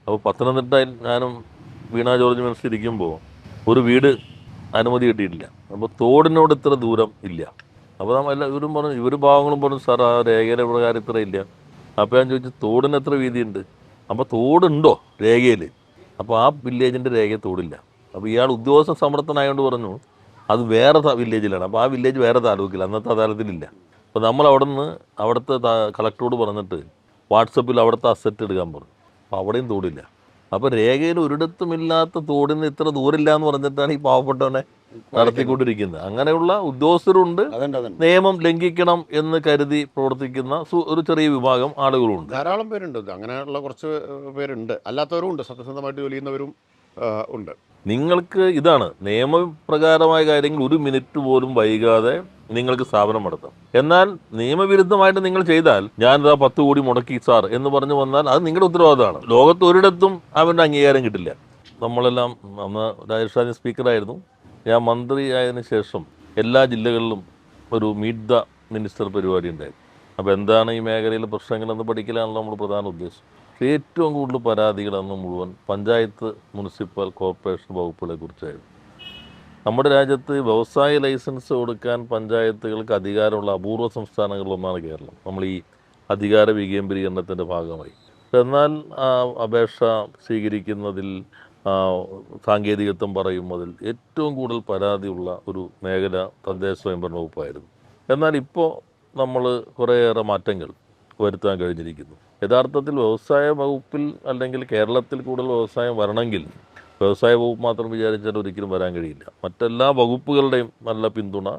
അപ്പോൾ പത്തനംതിട്ടയിൽ ഞാനും വീണ ജോർജ് മിനിസ്റ്റർ ഇരിക്കുമ്പോൾ ഒരു വീട് അനുമതി കിട്ടിയിട്ടില്ല. അപ്പോൾ തോടിനോട് ഇത്ര ദൂരം ഇല്ല. അപ്പോൾ നമ്മൾ ഇവരും പറഞ്ഞു, ഇവർ പാവങ്ങളും പറഞ്ഞു, സാർ ആ രേഖയുടെ പ്രകാരം ഇത്ര ഇല്ല. അപ്പോൾ ഞാൻ ചോദിച്ചു, തോടിന് എത്ര വീതിയുണ്ട്? അപ്പോൾ തോടുണ്ടോ രേഖയിൽ? അപ്പോൾ ആ വില്ലേജിൻ്റെ രേഖയിൽ തോടില്ല. അപ്പോൾ ഇയാൾ ഉദ്യോഗസ്ഥ സമർത്ഥനായതുകൊണ്ട് പറഞ്ഞു അത് വേറെ വില്ലേജിലാണ്. അപ്പോൾ ആ വില്ലേജ് വേറെ താലൂക്കില്ല, അന്നത്തെ അദാലത്തിലില്ല. അപ്പോൾ നമ്മൾ അവിടെ നിന്ന് അവിടുത്തെ കളക്ടറോട് പറഞ്ഞിട്ട് വാട്സപ്പിൽ അവിടുത്തെ അസറ്റ് എടുക്കാൻ പറഞ്ഞു. അപ്പോൾ അവിടെയും തോടില്ല. അപ്പോൾ രേഖയിൽ ഒരിടത്തുമില്ലാത്ത തോടിന് ഇത്ര ദൂരമില്ല എന്ന് പറഞ്ഞിട്ടാണ് ഈ പാവപ്പെട്ടവനെ നടത്തിക്കൊണ്ടിരിക്കുന്നത്. അങ്ങനെയുള്ള ഉദ്യോഗസ്ഥരുണ്ട്, നിയമം ലംഘിക്കണം എന്ന് കരുതി പ്രവർത്തിക്കുന്ന ഒരു ചെറിയ വിഭാഗം ആളുകളുണ്ട്. ധാരാളം പേരുണ്ട്, അങ്ങനെയുള്ള കുറച്ച് പേരുണ്ട്. അല്ലാത്തവരും ഉണ്ട്, സത്യസന്ധമായിട്ട് ജോലി ചെയ്യുന്നവരും ഉണ്ട്. നിങ്ങൾക്ക് ഇതാണ് നിയമപ്രകാരമായ കാര്യങ്ങൾ ഒരു മിനിറ്റ് പോലും വൈകാതെ നിങ്ങൾക്ക് സ്ഥാപനം നടത്താം. എന്നാൽ നിയമവിരുദ്ധമായിട്ട് നിങ്ങൾ ചെയ്താൽ ഞാൻ 10 കോടി മുടക്കി സാർ എന്ന് പറഞ്ഞു വന്നാൽ അത് നിങ്ങളുടെ ഉത്തരവാദിത്തമാണ്. ലോകത്ത് ഒരിടത്തും അവൻ്റെ അംഗീകാരം കിട്ടില്ല. നമ്മളെല്ലാം അന്ന് രാജേഷ് റാജൻ സ്പീക്കറായിരുന്നു. ഞാൻ മന്ത്രിയായതിനു ശേഷം എല്ലാ ജില്ലകളിലും ഒരു മീറ്റ് ദ മിനിസ്റ്റർ പരിപാടി ഉണ്ടായിരുന്നു. അപ്പോൾ എന്താണ് ഈ മേഖലയിലെ പ്രശ്നങ്ങളെന്ന് പഠിക്കലാണല്ലോ നമ്മുടെ പ്രധാന ഉദ്ദേശം. ഏറ്റവും കൂടുതൽ പരാതികളെന്ന് മുഴുവൻ പഞ്ചായത്ത്, മുനിസിപ്പൽ, കോർപ്പറേഷൻ വകുപ്പുകളെ കുറിച്ചായിരുന്നു. നമ്മുടെ രാജ്യത്ത് വ്യവസായ ലൈസൻസ് കൊടുക്കാൻ പഞ്ചായത്തുകൾക്ക് അധികാരമുള്ള അപൂർവ സംസ്ഥാനങ്ങളിലൊന്നാണ് കേരളം. നമ്മൾ ഈ അധികാര വികേന്ദ്രീകരണത്തിൻ്റെ ഭാഗമായി. എന്നാൽ അപേക്ഷ സ്വീകരിക്കുന്നതിൽ, സാങ്കേതികത്വം പറയുന്നതിൽ ഏറ്റവും കൂടുതൽ പരാതിയുള്ള ഒരു മേഖല തദ്ദേശ സ്വയംഭരണ വകുപ്പായിരുന്നു. എന്നാൽ ഇപ്പോൾ നമ്മൾ കുറേയേറെ മാറ്റങ്ങൾ വരുത്താൻ കഴിഞ്ഞിരിക്കുന്നു. യഥാർത്ഥത്തിൽ വ്യവസായ വകുപ്പിൽ അല്ലെങ്കിൽ കേരളത്തിൽ കൂടുതൽ വ്യവസായം വരണമെങ്കിൽ വ്യവസായ വകുപ്പ് മാത്രം വിചാരിച്ചാൽ ഒരിക്കലും വരാൻ കഴിയില്ല. മറ്റെല്ലാ വകുപ്പുകളുടെയും നല്ല പിന്തുണ,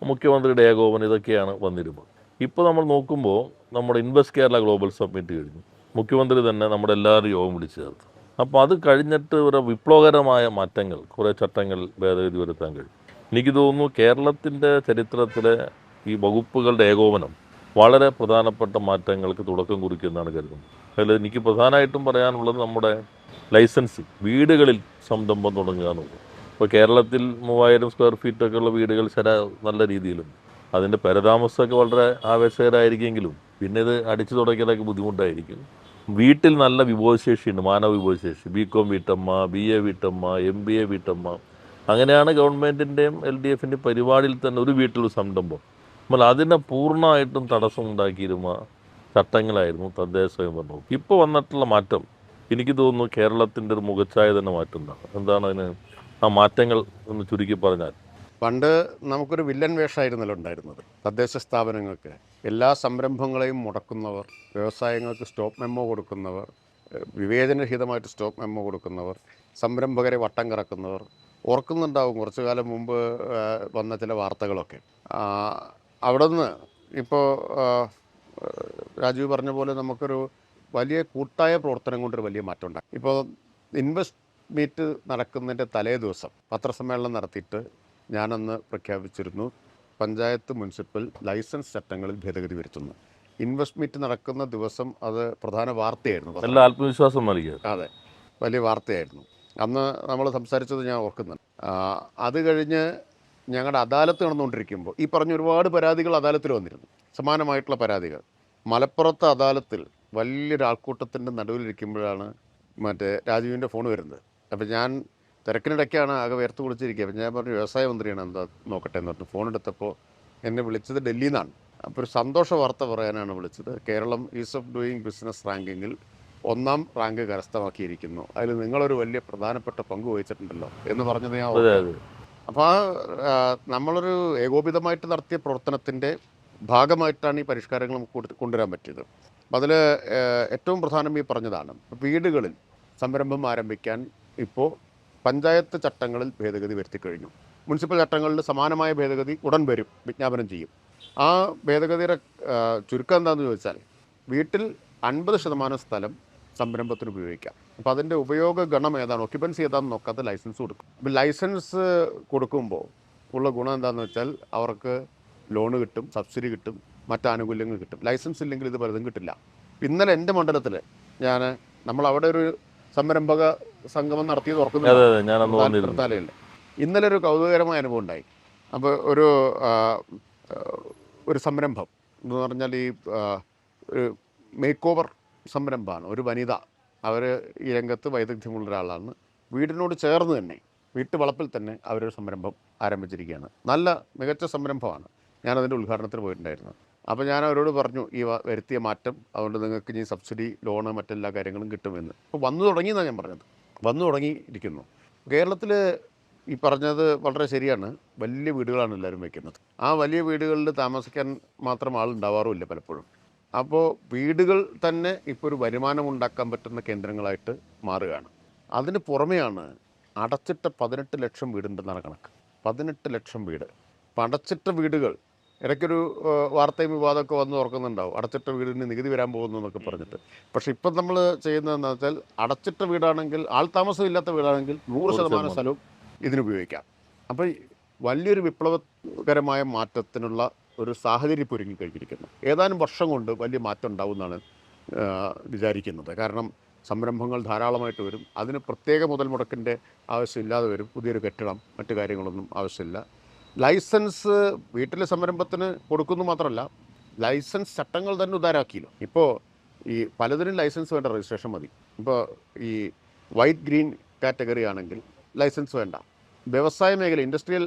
മുഖ്യമന്ത്രിയുടെ ഏകോപനം, ഇതൊക്കെയാണ് വന്നിരുന്നത്. ഇപ്പോൾ നമ്മൾ നോക്കുമ്പോൾ നമ്മുടെ ഇൻവെസ്റ്റ് കേരള ഗ്ലോബൽ സബ്മിറ്റ് കഴിഞ്ഞു. മുഖ്യമന്ത്രി തന്നെ നമ്മുടെ എല്ലാവരും യോഗം വിളിച്ചു ചേർത്തു. അപ്പോൾ അത് കഴിഞ്ഞിട്ട് ഒരു വിപ്ലവകരമായ മാറ്റങ്ങൾ, കുറേ ചട്ടങ്ങൾ ഭേദഗതി വരുത്താൻ കഴിയും. എനിക്ക് തോന്നുന്നു കേരളത്തിൻ്റെ ചരിത്രത്തിലെ ഈ വകുപ്പുകളുടെ ഏകോപനം വളരെ പ്രധാനപ്പെട്ട മാറ്റങ്ങൾക്ക് തുടക്കം കുറിക്കുമെന്നാണ് കരുതുന്നത്. അതിൽ എനിക്ക് പ്രധാനമായിട്ടും പറയാനുള്ളത് നമ്മുടെ ലൈസൻസ്, വീടുകളിൽ സംരംഭം തുടങ്ങുക എന്നുള്ളത്. ഇപ്പോൾ കേരളത്തിൽ 3000 സ്ക്വയർ ഫീറ്റൊക്കെ ഉള്ള വീടുകൾ നല്ല രീതിയിലുണ്ട്. അതിൻ്റെ പരതാമസമൊക്കെ വളരെ ആവേശകരമായിരിക്കുമെങ്കിലും പിന്നെ ഇത് അടിച്ചു തുടയ്ക്കലൊക്കെ ബുദ്ധിമുട്ടായിരിക്കും. വീട്ടിൽ നല്ല വിഭവശേഷിയുണ്ട്, മാനവ വിഭവശേഷി. BCom വീട്ടമ്മ, BA വീട്ടമ്മ, MBA വീട്ടമ്മ. അങ്ങനെയാണ് ഗവൺമെൻറ്റിൻ്റെയും LDFിൻ്റെയും പരിപാടിയിൽ തന്നെ ഒരു വീട്ടിലൊരു സംരംഭം. നമ്മൾ അതിനെ പൂർണ്ണമായിട്ടും തടസ്സമുണ്ടാക്കിയിരുന്ന ചട്ടങ്ങളായിരുന്നു തദ്ദേശ സ്വയംഭരണ വകുപ്പ്. ഇപ്പോൾ വന്നിട്ടുള്ള മാറ്റം എനിക്ക് തോന്നുന്നു കേരളത്തിൻ്റെ ഒരു മുഖച്ഛായ തന്നെ മാറ്റുന്നതാണ്. എന്താണ് അതിന് ആ മാറ്റങ്ങൾ എന്ന് ചുരുക്കി പറഞ്ഞാൽ? പണ്ട് നമുക്കൊരു വില്ലൻ വേഷമായിരുന്നല്ലോ ഉണ്ടായിരുന്നത്. തദ്ദേശ സ്ഥാപനങ്ങൾക്ക് എല്ലാ സംരംഭങ്ങളെയും മുടക്കുന്നവർ, വ്യവസായങ്ങൾക്ക് സ്റ്റോപ്പ് മെമ്മോ കൊടുക്കുന്നവർ, വിവേചനരഹിതമായിട്ട് സ്റ്റോപ്പ് മെമ്മോ കൊടുക്കുന്നവർ, സംരംഭകരെ വട്ടം കറക്കുന്നവർ. ഓർക്കുന്നുണ്ടാവും കുറച്ചു കാലം മുമ്പ് വന്ന ചില വാർത്തകളൊക്കെ. അവിടെ നിന്ന് ഇപ്പോൾ രാജീവ് പറഞ്ഞ പോലെ നമുക്കൊരു വലിയ കൂട്ടായ പ്രവർത്തനം കൊണ്ടൊരു വലിയ മാറ്റം ഉണ്ടായി. ഇപ്പോൾ ഇൻവെസ്റ്റ് മീറ്റ് നടക്കുന്നതിൻ്റെ തലേ ദിവസം പത്രസമ്മേളനം നടത്തിയിട്ട് ഞാനന്ന് പ്രഖ്യാപിച്ചിരുന്നു, പഞ്ചായത്ത് മുനിസിപ്പൽ ലൈസൻസ് ചട്ടങ്ങളിൽ ഭേദഗതി വരുത്തുന്നു. ഇൻവെസ്റ്റ് മീറ്റ് നടക്കുന്ന ദിവസം അത് പ്രധാന വാർത്തയായിരുന്നു. നല്ല ആത്മവിശ്വാസം നൽകിയത്. അതെ, വലിയ വാർത്തയായിരുന്നു. അന്ന് നമ്മൾ സംസാരിച്ചത് ഞാൻ ഓർക്കുന്നുണ്ട്. അത് കഴിഞ്ഞ് ഞങ്ങളുടെ അദാലത്ത് നടന്നുകൊണ്ടിരിക്കുമ്പോൾ ഈ പറഞ്ഞ ഒരുപാട് പരാതികൾ അദാലത്തിൽ വന്നിരുന്നു, സമാനമായിട്ടുള്ള പരാതികൾ. മലപ്പുറത്തെ അദാലത്തിൽ വലിയൊരു ആൾക്കൂട്ടത്തിൻ്റെ നടുവിലിരിക്കുമ്പോഴാണ് രാജീവിൻ്റെ ഫോൺ വരുന്നത്. അപ്പോൾ ഞാൻ തിരക്കിനിടയ്ക്കാണ് ആകെ വേർത്ത് കുളിച്ചിരിക്കുക. അപ്പം ഞാൻ പറഞ്ഞു വ്യവസായ മന്ത്രിയാണ്, എന്താ നോക്കട്ടെ എന്ന് പറഞ്ഞു. ഫോൺ എടുത്തപ്പോൾ എന്നെ വിളിച്ചത് ഡൽഹിയിൽ നിന്നാണ്. അപ്പോൾ ഒരു സന്തോഷ വാർത്ത പറയാനാണ് വിളിച്ചത്. Keralam ease of doing business റാങ്കിങ്ങിൽ 1ാം റാങ്ക് കരസ്ഥമാക്കിയിരിക്കുന്നു, അതിൽ നിങ്ങളൊരു വലിയ പ്രധാനപ്പെട്ട പങ്ക് വഹിച്ചിട്ടുണ്ടല്ലോ എന്ന് പറഞ്ഞത് ഞാൻ. അപ്പോൾ നമ്മളൊരു ഏകോപിതമായിട്ട് നടത്തിയ പ്രവർത്തനത്തിൻ്റെ ഭാഗമായിട്ടാണ് ഈ പരിഷ്കാരങ്ങൾ നമുക്ക് കൊണ്ടുവരാൻ പറ്റിയത്. അതിൽ ഏറ്റവും പ്രധാനം ഈ പറഞ്ഞതാണ്, വീടുകളിൽ സംരംഭം ആരംഭിക്കാൻ ഇപ്പോൾ പഞ്ചായത്ത് ചട്ടങ്ങളിൽ ഭേദഗതി വരുത്തിക്കഴിഞ്ഞു. മുനിസിപ്പൽ ചട്ടങ്ങളിൽ സമാനമായ ഭേദഗതി ഉടൻ വരും, വിജ്ഞാപനം ചെയ്യും. ആ ഭേദഗതിയുടെ ചുരുക്കം എന്താണെന്ന് ചോദിച്ചാൽ, വീട്ടിൽ 50% സ്ഥലം സംരംഭത്തിന് ഉപയോഗിക്കാം. അപ്പോൾ അതിൻ്റെ ഉപയോഗ ഗണം ഏതാണ്, ഒക്യുപ്പൻസി ഏതാണെന്ന് നോക്കാതെ ലൈസൻസ് കൊടുക്കും. അപ്പോൾ ലൈസൻസ് കൊടുക്കുമ്പോൾ ഉള്ള ഗുണം എന്താണെന്ന് വെച്ചാൽ അവർക്ക് ലോണ് കിട്ടും, സബ്സിഡി കിട്ടും, മറ്റാനുകൂല്യങ്ങൾ കിട്ടും. ലൈസൻസ് ഇല്ലെങ്കിൽ ഇത് പലതും കിട്ടില്ല. ഇന്നലെ എൻ്റെ മണ്ഡലത്തിൽ നമ്മളവിടെ ഒരു സംരംഭക സംഗമം നടത്തിയത് ഓർക്കുന്നില്ല. ഇന്നലെ ഒരു കൗതുകകരമായ അനുഭവം ഉണ്ടായി. അപ്പോൾ ഒരു സംരംഭം എന്ന് പറഞ്ഞാൽ ഈ ഒരു മേക്ക് ഓവർ സംരംഭമാണ്. ഒരു വനിത അവർ ഈ രംഗത്ത് വൈദഗ്ധ്യമുള്ള ഒരാളാണ്. വീടിനോട് ചേർന്ന് തന്നെ വീട്ടുവളപ്പിൽ തന്നെ അവരൊരു സംരംഭം ആരംഭിച്ചിരിക്കുകയാണ്. നല്ല മികച്ച സംരംഭമാണ്. ഞാനതിൻ്റെ ഉദ്ഘാടനത്തിന് പോയിട്ടുണ്ടായിരുന്നു. അപ്പോൾ ഞാൻ അവരോട് പറഞ്ഞു ഈ വരുത്തിയ മാറ്റം, അതുകൊണ്ട് നിങ്ങൾക്ക് ഇനി സബ്സിഡി, ലോണ്, മറ്റെല്ലാ കാര്യങ്ങളും കിട്ടുമെന്ന്. അപ്പോൾ വന്നു തുടങ്ങിയെന്നാണ് ഞാൻ പറഞ്ഞത്. വന്നു തുടങ്ങിയിരിക്കുന്നു. കേരളത്തിൽ ഈ പറഞ്ഞത് വളരെ ശരിയാണ്. വലിയ വീടുകളാണ് എല്ലാവരും വയ്ക്കുന്നത്. ആ വലിയ വീടുകളിൽ താമസിക്കാൻ മാത്രം ആളുണ്ടാവാറുമില്ല പലപ്പോഴും. അപ്പോൾ വീടുകൾ തന്നെ ഇപ്പോൾ ഒരു വരുമാനം ഉണ്ടാക്കാൻ പറ്റുന്ന കേന്ദ്രങ്ങളായിട്ട് മാറുകയാണ്. അതിന് പുറമെയാണ് അടച്ചിട്ട 18 ലക്ഷം വീടുണ്ടെന്നാണ് കണക്ക്. 18 ലക്ഷം വീട്. അപ്പം അടച്ചിട്ട വീടുകൾ ഇടയ്ക്കൊരു വാർത്തയും വിവാദമൊക്കെ വന്ന് ഓർക്കുന്നുണ്ടാവും, അടച്ചിട്ട വീടിന് നികുതി വരാൻ പോകുന്നു എന്നൊക്കെ പറഞ്ഞിട്ട്. പക്ഷേ ഇപ്പം നമ്മൾ ചെയ്യുന്നതെന്ന് വെച്ചാൽ അടച്ചിട്ട വീടാണെങ്കിൽ, ആൾ താമസം ഇല്ലാത്ത വീടാണെങ്കിൽ 100% സ്ഥലവും ഇതിനുപയോഗിക്കാം. അപ്പോൾ വലിയൊരു വിപ്ലവകരമായ മാറ്റത്തിനുള്ള ഒരു സാഹചര്യം ഇപ്പോൾ ഒരുങ്ങിക്കഴിഞ്ഞിരിക്കുന്നു. ഏതാനും വർഷം കൊണ്ട് വലിയ മാറ്റം ഉണ്ടാവുമെന്നാണ് വിചാരിക്കുന്നത്. കാരണം സംരംഭങ്ങൾ ധാരാളമായിട്ട് വരും. അതിന് പ്രത്യേക മുതൽ മുടക്കിൻ്റെ ആവശ്യമില്ലാതെ വരും. പുതിയൊരു കെട്ടിടം, മറ്റു കാര്യങ്ങളൊന്നും ആവശ്യമില്ല. ലൈസൻസ് വീട്ടിലെ സംരംഭത്തിന് കൊടുക്കുന്നു മാത്രമല്ല, ലൈസൻസ് ചട്ടങ്ങൾ തന്നെ ഉദാരാക്കിയല്ലോ. ഇപ്പോൾ ഈ പലതിനും ലൈസൻസ് വേണ്ട, രജിസ്ട്രേഷൻ മതി. ഇപ്പോൾ ഈ വൈറ്റ് ഗ്രീൻ കാറ്റഗറി ആണെങ്കിൽ ലൈസൻസ് വേണ്ട. വ്യവസായ മേഖല, ഇൻഡസ്ട്രിയൽ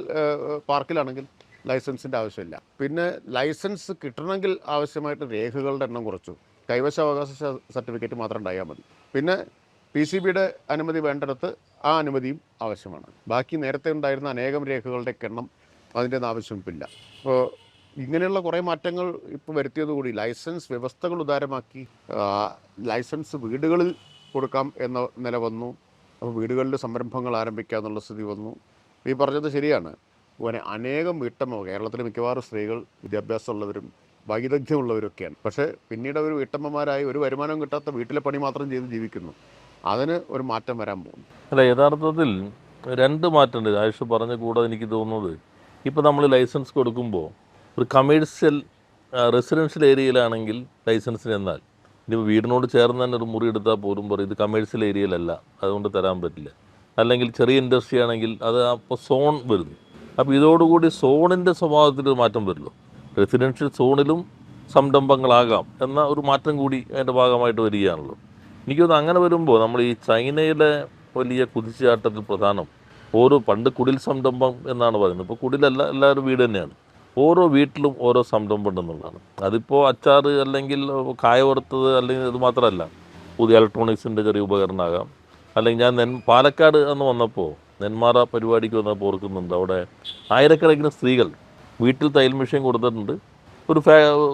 പാർക്കിലാണെങ്കിൽ ലൈസൻസിൻ്റെ ആവശ്യമില്ല. പിന്നെ ലൈസൻസ് കിട്ടണമെങ്കിൽ ആവശ്യമായിട്ട് രേഖകളുടെ എണ്ണം കുറച്ചു. കൈവശാവകാശ സർട്ടിഫിക്കറ്റ് മാത്രം ഉണ്ടായാൽ മതി. പിന്നെ PCBയുടെ അനുമതി വേണ്ടിടത്ത് ആ അനുമതിയും ആവശ്യമാണ്. ബാക്കി നേരത്തെ ഉണ്ടായിരുന്ന അനേകം രേഖകളുടെ എണ്ണം അതിൻ്റെ ഒന്നും ആവശ്യമില്ല. അപ്പോൾ ഇങ്ങനെയുള്ള കുറേ മാറ്റങ്ങൾ ഇപ്പോൾ വരുത്തിയതുകൂടി ലൈസൻസ് വ്യവസ്ഥകൾ ഉദാരമാക്കി. ലൈസൻസ് വീടുകളിൽ കൊടുക്കാം എന്ന നില വന്നു. അപ്പോൾ വീടുകളിൽ സംരംഭങ്ങൾ ആരംഭിക്കുക എന്നുള്ള സ്ഥിതി വന്നു. ഈ പറഞ്ഞത് ശരിയാണ്. അങ്ങനെ അനേകം വീട്ടമ്മ, കേരളത്തിലെ മിക്കവാറും സ്ത്രീകൾ വിദ്യാഭ്യാസമുള്ളവരും വൈദഗ്ധ്യമുള്ളവരൊക്കെയാണ്. പക്ഷേ പിന്നീട് അവർ വീട്ടമ്മമാരായി ഒരു വരുമാനം കിട്ടാത്ത വീട്ടിലെ പണി മാത്രം ചെയ്ത് ജീവിക്കുന്നു. അതിന് ഒരു മാറ്റം വരാൻ പോകുന്നു. അല്ല, യഥാർത്ഥത്തിൽ രണ്ട് മാറ്റമുണ്ട്. ആയുഷ് പറഞ്ഞ കൂടെ എനിക്ക് തോന്നുന്നത്, ഇപ്പോൾ നമ്മൾ ലൈസൻസ് കൊടുക്കുമ്പോൾ ഒരു കമേഴ്ഷ്യൽ റെസിഡൻഷ്യൽ ഏരിയയിലാണെങ്കിൽ ലൈസൻസിന് എന്നാൽ ഇനിയിപ്പോൾ വീടിനോട് ചേർന്ന് തന്നെ ഒരു മുറി എടുത്താൽ പോലും പറയും ഇത് കമേഴ്ഷ്യൽ ഏരിയയിലല്ല, അതുകൊണ്ട് തരാൻ പറ്റില്ല. അല്ലെങ്കിൽ ചെറിയ ഇൻഡസ്ട്രി ആണെങ്കിൽ അത് അപ്പോൾ സോൺ വരുന്നു. അപ്പോൾ ഇതോടുകൂടി സോണിൻ്റെ സ്വഭാവത്തിലൊരു മാറ്റം വരുമല്ലോ. റെസിഡൻഷ്യൽ സോണിലും സംരംഭങ്ങളാകാം എന്ന ഒരു മാറ്റം കൂടി അതിൻ്റെ ഭാഗമായിട്ട് വരികയാണല്ലോ. എനിക്കൊന്ന് അങ്ങനെ വരുമ്പോൾ നമ്മൾ ഈ ചൈനയിലെ വലിയ കുതിച്ചുചാട്ടത്തിൽ പ്രധാനം പണ്ട് കുടിൽ സംരംഭം എന്നാണ് പറയുന്നത്. ഇപ്പോൾ കുടിലല്ല, എല്ലാവരും വീട് തന്നെയാണ്. ഓരോ വീട്ടിലും ഓരോ സംരംഭം ഉണ്ടെന്നുള്ളതാണ്. അതിപ്പോൾ അച്ചാറ് അല്ലെങ്കിൽ കായ വറുത്തത് അല്ലെങ്കിൽ ഇത് മാത്രമല്ല, പുതിയ ഇലക്ട്രോണിക്സിൻ്റെ ചെറിയ ഉപകരണമാകാം. അല്ലെങ്കിൽ ഞാൻ പാലക്കാട് എന്ന് വന്നപ്പോൾ നെന്മാറ പരിപാടിക്ക് വന്നപ്പോൾ ഓർക്കുന്നുണ്ട്, അവിടെ ആയിരക്കണക്കിന് സ്ത്രീകൾ വീട്ടിൽ തയ്യൽ മെഷീൻ കൊടുത്തിട്ടുണ്ട്. ഒരു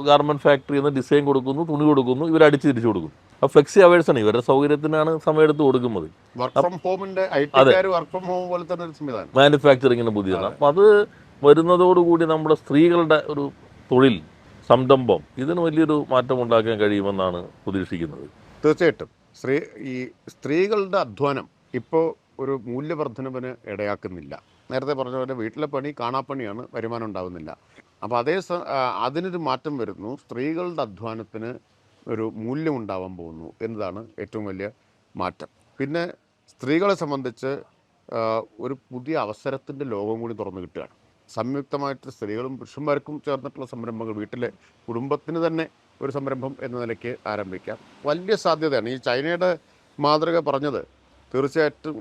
ഗാർമെൻറ്റ് ഫാക്ടറിയിൽ നിന്ന് ഡിസൈൻ കൊടുക്കുന്നു, തുണി കൊടുക്കുന്നു, ഇവർ അടിച്ച് തിരിച്ചു കൊടുക്കും. അപ്പോൾ ഫ്ലെക്സി അവേഴ്സാണ്, ഇവരുടെ സൗകര്യത്തിനാണ് സമയമെടുത്ത് കൊടുക്കുന്നത്. മാനുഫാക്ചറിങ്ങിന് പുതിയതാണ്. അപ്പം അത് വരുന്നതോടുകൂടി നമ്മുടെ സ്ത്രീകളുടെ ഒരു തൊഴിൽ സംരംഭം ഇതിന് വലിയൊരു മാറ്റം ഉണ്ടാക്കാൻ കഴിയുമെന്നാണ് പ്രതീക്ഷിക്കുന്നത്. തീർച്ചയായിട്ടും ഈ സ്ത്രീകളുടെ അധ്വാനം ഇപ്പോൾ ഒരു മൂല്യവർദ്ധനവിന് ഇടയാക്കുന്നില്ല. നേരത്തെ പറഞ്ഞ പോലെ വീട്ടിലെ പണി കാണാപ്പണിയാണ്, വരുമാനം ഉണ്ടാകുന്നില്ല. അപ്പോൾ അതിനൊരു മാറ്റം വരുന്നു. സ്ത്രീകളുടെ അധ്വാനത്തിന് ഒരു മൂല്യം ഉണ്ടാവാൻ പോകുന്നു എന്നതാണ് ഏറ്റവും വലിയ മാറ്റം. പിന്നെ സ്ത്രീകളെ സംബന്ധിച്ച് ഒരു പുതിയ അവസരത്തിൻ്റെ ലോകം കൂടി തുറന്നു കിട്ടുകയാണ്. സംയുക്തമായിട്ട് സ്ത്രീകളും പുരുഷന്മാർക്കും ചേർന്നിട്ടുള്ള സംരംഭങ്ങൾ, വീട്ടിലെ കുടുംബത്തിന് തന്നെ ഒരു സംരംഭം എന്ന നിലയ്ക്ക് ആരംഭിക്കാം. വലിയ സാധ്യതയാണ്. ഈ ചൈനയുടെ മാതൃക പറഞ്ഞത് തീർച്ചയായിട്ടും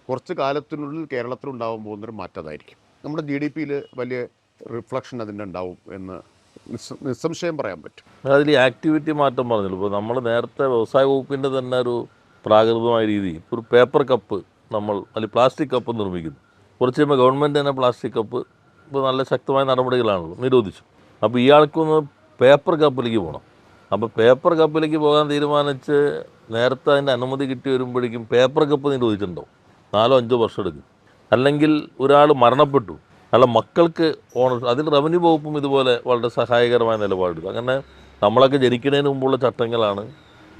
കുറച്ച് കാലത്തിനുള്ളിൽ കേരളത്തിലുണ്ടാവാൻ പോകുന്നൊരു മാറ്റമായിരിക്കും. നമ്മുടെ GDP-യിൽ വലിയ റിഫ്ലക്ഷൻ അതിൻ്റെ ഉണ്ടാവും എന്ന് നിസ്സംശയം പറയാൻ പറ്റും. അതിൽ ആക്ടിവിറ്റി മാറ്റം പറഞ്ഞല്ലോ. ഇപ്പോൾ നമ്മൾ നേരത്തെ വ്യവസായ വകുപ്പിൻ്റെ തന്നെ ഒരു പ്രാകൃതമായ രീതി, ഒരു പേപ്പർ കപ്പ് നമ്മൾ അല്ലെങ്കിൽ പ്ലാസ്റ്റിക് കപ്പ് നിർമ്മിക്കുന്നു. കുറച്ച് കഴിയുമ്പോൾ ഗവൺമെൻറ് തന്നെ പ്ലാസ്റ്റിക് കപ്പ് ഇപ്പോൾ നല്ല ശക്തമായ നടപടികളാണല്ലോ, നിരോധിച്ചു. അപ്പോൾ ഇയാൾക്കൊന്ന് പേപ്പർ കപ്പിലേക്ക് പോകണം. അപ്പോൾ പേപ്പർ കപ്പിലേക്ക് പോകാൻ തീരുമാനിച്ച് നേരത്തെ അതിൻ്റെ അനുമതി കിട്ടി വരുമ്പോഴേക്കും പേപ്പർ കപ്പ് നിരോധിച്ചിട്ടുണ്ടാവും. 4-5 വർഷം എടുക്കും. അല്ലെങ്കിൽ ഒരാൾ മരണപ്പെട്ടു, അല്ല മക്കൾക്ക് ഓണർ, അതിൽ റവന്യൂ വകുപ്പും ഇതുപോലെ വളരെ സഹായകരമായ നിലപാടെടുക്കും. അങ്ങനെ നമ്മളൊക്കെ ജനിക്കുന്നതിന് മുമ്പുള്ള ചട്ടങ്ങളാണ്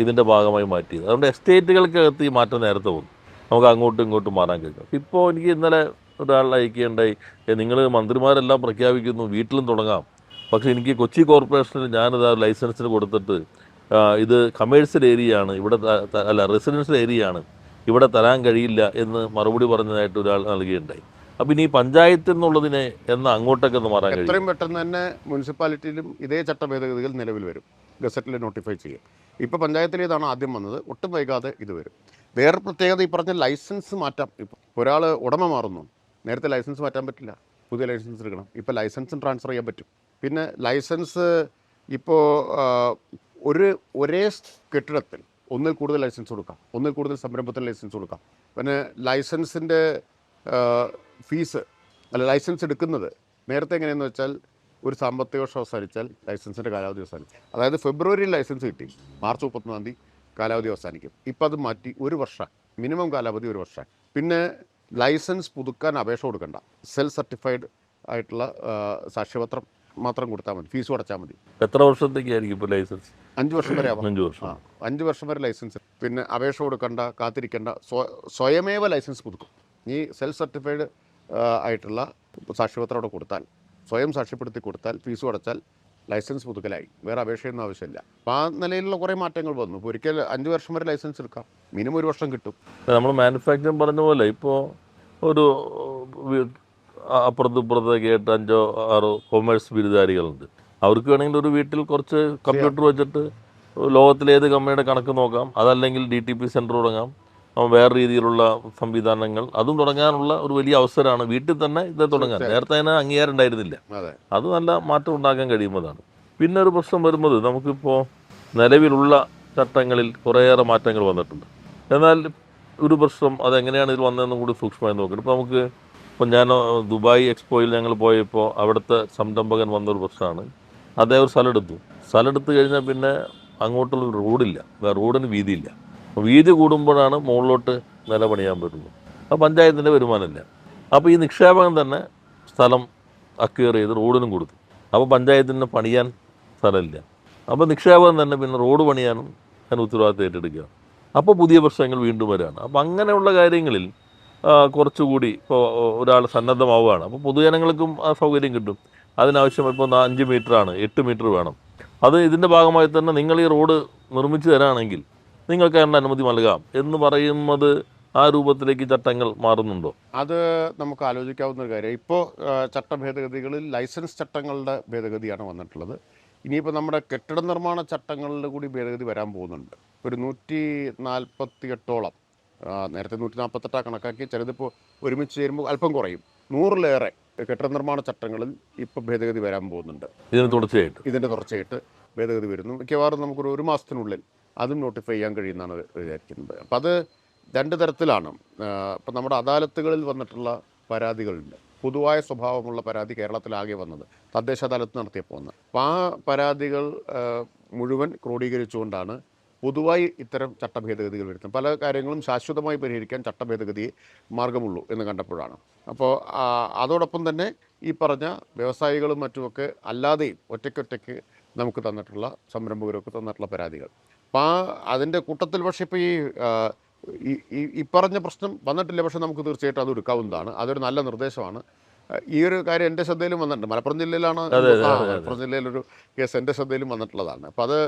ഇതിൻ്റെ ഭാഗമായി മാറ്റിയത്. അതുകൊണ്ട് എസ്റ്റേറ്റുകൾക്കകത്ത് ഈ മാറ്റം നേരത്തെ വന്നു, നമുക്ക് അങ്ങോട്ടും ഇങ്ങോട്ടും മാറാൻ കഴിയും. ഇപ്പോൾ എനിക്ക് ഇന്നലെ ഒരാൾ അയക്കുകയുണ്ടായി, നിങ്ങൾ മന്ത്രിമാരെല്ലാം പ്രഖ്യാപിക്കുന്നു വീട്ടിലും തുടങ്ങാം, പക്ഷേ എനിക്ക് കൊച്ചി കോർപ്പറേഷനിൽ ഞാനിതാ ലൈസൻസിന് കൊടുത്തിട്ട് ഇത് കമേഴ്ഷ്യൽ ഏരിയയാണ്, ഇവിടെ അല്ല റെസിഡൻഷ്യൽ ഏരിയയാണ്, ഇവിടെ തരാൻ കഴിയില്ല എന്ന് മറുപടി പറഞ്ഞതായിട്ട് ഒരാൾ നൽകുകയുണ്ടായി. അപ്പം ഇനി പഞ്ചായത്തിൽ നിന്നുള്ളതിനെ അങ്ങോട്ടൊക്കെ ഒന്ന് മാറാൻ കഴിയും. എത്രയും പെട്ടെന്ന് തന്നെ മുനിസിപ്പാലിറ്റിയിലും ഇതേ ചട്ടഭേദഗതികൾ നിലവിൽ വരും. ഗസറ്റിൽ നോട്ടിഫൈ ചെയ്യും. ഇപ്പോൾ പഞ്ചായത്തിലേതാണ് ആദ്യം വന്നത്, ഒട്ടും വൈകാതെ ഇത് വരും. വേറെ പ്രത്യേകത ഈ പറഞ്ഞ ലൈസൻസ് മാറ്റാം. ഇപ്പോൾ ഒരാൾ ഉടമ മാറുന്നു, നേരത്തെ ലൈസൻസ് മാറ്റാൻ പറ്റില്ല, പുതിയ ലൈസൻസ് എടുക്കണം. ഇപ്പോൾ ലൈസൻസും ട്രാൻസ്ഫർ ചെയ്യാൻ പറ്റും. പിന്നെ ലൈസൻസ് ഇപ്പോൾ ഒരേ കെട്ടിടത്തിൽ ഒന്നിൽ കൂടുതൽ ലൈസൻസ് കൊടുക്കാം, ഒന്നിൽ കൂടുതൽ സംരംഭത്തിന് ലൈസൻസ് കൊടുക്കാം. പിന്നെ ലൈസൻസിൻ്റെ ഫീസ് ലൈസൻസ് എടുക്കുന്നത് നേരത്തെ എങ്ങനെയെന്ന് വെച്ചാൽ ഒരു സാമ്പത്തിക വർഷം അവസാനിച്ചാൽ ലൈസൻസിൻ്റെ കാലാവധി അവസാനിക്കും. അതായത് ഫെബ്രുവരിയിൽ ലൈസൻസ് കിട്ടി, മാർച്ച് 31 കാലാവധി അവസാനിക്കും. ഇപ്പം അത് മാറ്റി 1 വർഷം, മിനിമം കാലാവധി 1 വർഷം. പിന്നെ ലൈസൻസ് പുതുക്കാൻ അപേക്ഷ കൊടുക്കണ്ട, സെൽഫ് സർട്ടിഫൈഡ് ആയിട്ടുള്ള സാക്ഷ്യപത്രം മാത്രം കൊടുത്താൽ മതി, ഫീസ് അടച്ചാൽ മതി. എത്ര വർഷത്തേക്കായിരിക്കും ഇപ്പോൾ ലൈസൻസ്? 5 വർഷം വരെ ആവാം. 5 വർഷം. 5 വർഷം വരെ ലൈസൻസ്. പിന്നെ അപേക്ഷ കൊടുക്കണ്ട, കാത്തിരിക്കേണ്ട, സ്വയമേവ ലൈസൻസ് പുതുക്കും. ഈ സെൽഫ് സർട്ടിഫൈഡ് ആയിട്ടുള്ള സാക്ഷ്യപത്രം അവിടെ കൊടുത്താൽ, സ്വയം സാക്ഷ്യപ്പെടുത്തി കൊടുത്താൽ, ഫീസ് അടച്ചാൽ ലൈസൻസ് പുതുക്കലായി, വേറെ അപേക്ഷയൊന്നും ആവശ്യമില്ല. അപ്പോൾ ആ നിലയിലുള്ള കുറേ മാറ്റങ്ങൾ വന്നു. ഇപ്പോൾ ഒരിക്കൽ 5 വർഷം വരെ ലൈസൻസ് എടുക്കാം, മിനിമം 1 വർഷം കിട്ടും. നമ്മൾ മാനുഫാക്ചറിങ് പറഞ്ഞ പോലെ ഇപ്പോൾ ഒരു അപ്പുറത്ത് ഇപ്പുറത്തൊക്കെ ആയിട്ട് 5-6 കൊമേഴ്സ് ബിരുദധാരികളുണ്ട്. അവർക്ക് വേണമെങ്കിൽ ഒരു വീട്ടിൽ കുറച്ച് കമ്പ്യൂട്ടർ വെച്ചിട്ട് ലോകത്തിലേത് കമ്പനിയുടെ കണക്ക് നോക്കാം, അതല്ലെങ്കിൽ DTP സെൻറ്റർ തുടങ്ങാം, വേറെ രീതിയിലുള്ള സംവിധാനങ്ങൾ അതും തുടങ്ങാനുള്ള ഒരു വലിയ അവസരമാണ്. വീട്ടിൽ തന്നെ ഇത് തുടങ്ങാൻ നേരത്തെ അതിന് അംഗീകാരം ഉണ്ടായിരുന്നില്ല. അത് നല്ല മാറ്റം ഉണ്ടാക്കാൻ കഴിയുന്നതാണ്. പിന്നെ ഒരു പ്രശ്നം വരുന്നത്, നമുക്കിപ്പോൾ നിലവിലുള്ള ചട്ടങ്ങളിൽ കുറേയേറെ മാറ്റങ്ങൾ വന്നിട്ടുണ്ട്. എന്നാൽ ഒരു പ്രശ്നം അതെങ്ങനെയാണ് ഇതിൽ വന്നതെന്നും കൂടി സൂക്ഷ്മമായി നോക്കണം. ഇപ്പോൾ ഞാൻ ദുബായ് എക്സ്പോയിൽ ഞങ്ങൾ പോയപ്പോൾ അവിടുത്തെ സംരംഭകൻ വന്നൊരു പ്രശ്നമാണ്. അദ്ദേഹം ഒരു സ്ഥലം എടുത്തു കഴിഞ്ഞാൽ പിന്നെ അങ്ങോട്ടുള്ള റോഡില്ല, റോഡിന് വീതിയില്ല. വീതി കൂടുമ്പോഴാണ് മുകളിലോട്ട് നില പണിയാൻ പറ്റുന്നത്. അപ്പോൾ പഞ്ചായത്തിൻ്റെ വരുമാനമില്ല. അപ്പോൾ ഈ നിക്ഷേപകൻ തന്നെ സ്ഥലം അക്വയർ ചെയ്ത് റോഡിനും കൊടുത്തു. അപ്പോൾ പഞ്ചായത്തിന് പണിയാൻ സ്ഥലമില്ല. അപ്പോൾ നിക്ഷേപകൻ തന്നെ പിന്നെ റോഡ് പണിയാനും അതിന് ഉത്തരവാദിത്തം ഏറ്റെടുക്കുക. അപ്പോൾ പുതിയ പ്രശ്നങ്ങൾ വീണ്ടും വരികയാണ്. അപ്പോൾ അങ്ങനെയുള്ള കാര്യങ്ങളിൽ കുറച്ചുകൂടി ഇപ്പോൾ ഒരാൾ സന്നദ്ധമാവുകയാണ്. അപ്പോൾ പൊതുജനങ്ങൾക്കും ആ സൗകര്യം കിട്ടും. അതിനാവശ്യം ഇപ്പോൾ 5 മീറ്ററാണ്, 8 മീറ്റർ വേണം. അത് ഇതിൻ്റെ ഭാഗമായി തന്നെ നിങ്ങൾ ഈ റോഡ് നിർമ്മിച്ചു തരാണെങ്കിൽ നിങ്ങൾക്ക് അതിൻ്റെ അനുമതി നൽകാം എന്ന് പറയുന്നത് ആ രൂപത്തിലേക്ക് ചട്ടങ്ങൾ മാറുന്നുണ്ടോ? അത് നമുക്ക് ആലോചിക്കാവുന്ന ഒരു കാര്യം. ഇപ്പോൾ ചട്ട ഭേദഗതികളിൽ ലൈസൻസ് ചട്ടങ്ങളുടെ ഭേദഗതിയാണ് വന്നിട്ടുള്ളത്. ഇനിയിപ്പോൾ നമ്മുടെ കെട്ടിട നിർമ്മാണ ചട്ടങ്ങളിൽ കൂടി ഭേദഗതി വരാൻ പോകുന്നുണ്ട്. ഒരു 148ഓളം, നേരത്തെ 148 കണക്കാക്കി, ചിലതിപ്പോൾ ഒരുമിച്ച് ചേരുമ്പോൾ അല്പം കുറയും, 100-ലേറെ കെട്ടിട നിർമ്മാണ ചട്ടങ്ങളിൽ ഇപ്പോൾ ഭേദഗതി വരാൻ പോകുന്നുണ്ട്. ഇതിൻ്റെ തുടർച്ചയായിട്ട് ഭേദഗതി വരുന്നു. മിക്കവാറും നമുക്കൊരു 1 മാസത്തിനുള്ളിൽ അതും നോട്ടിഫൈ ചെയ്യാൻ കഴിയുമെന്നാണ് വിചാരിക്കുന്നത്. അപ്പം അത് 2 തരത്തിലാണ്. ഇപ്പം നമ്മുടെ അദാലത്തുകളിൽ വന്നിട്ടുള്ള പരാതികളുണ്ട്. പൊതുവായ സ്വഭാവമുള്ള പരാതി കേരളത്തിലാകെ വന്നത് തദ്ദേശ അദാലത്ത് നടത്തിയപ്പോൾ വന്നത്. അപ്പോൾ ആ പരാതികൾ മുഴുവൻ ക്രോഡീകരിച്ചുകൊണ്ടാണ് പൊതുവായി ഇത്തരം ചട്ടഭേദഗതികൾ വരുന്നത്. പല കാര്യങ്ങളും ശാശ്വതമായി പരിഹരിക്കാൻ ചട്ടഭേദഗതിയെ മാർഗമുള്ളൂ എന്ന് കണ്ടപ്പോഴാണ്. അപ്പോൾ അതോടൊപ്പം തന്നെ ഈ പറഞ്ഞ വ്യവസായികളും മറ്റുമൊക്കെ അല്ലാതെയും ഒറ്റയ്ക്കൊറ്റയ്ക്ക് നമുക്ക് തന്നിട്ടുള്ള, സംരംഭകരൊക്കെ തന്നിട്ടുള്ള പരാതികൾ. അപ്പോൾ അതിൻ്റെ കൂട്ടത്തിൽ പക്ഷേ ഇപ്പോൾ ഈ പറഞ്ഞ പ്രശ്നം വന്നിട്ടില്ല. പക്ഷേ നമുക്ക് തീർച്ചയായിട്ടും അത് എടുക്കാവുന്നതാണ്. അതൊരു നല്ല നിർദ്ദേശമാണ്. ഈ ഒരു കാര്യം എൻ്റെ ശ്രദ്ധയിലും വന്നിട്ടുണ്ട്. മലപ്പുറം ജില്ലയിലാണ്, മലപ്പുറം ജില്ലയിലൊരു കേസ് എൻ്റെ ശ്രദ്ധയിലും വന്നിട്ടുള്ളതാണ്. അപ്പോൾ അത്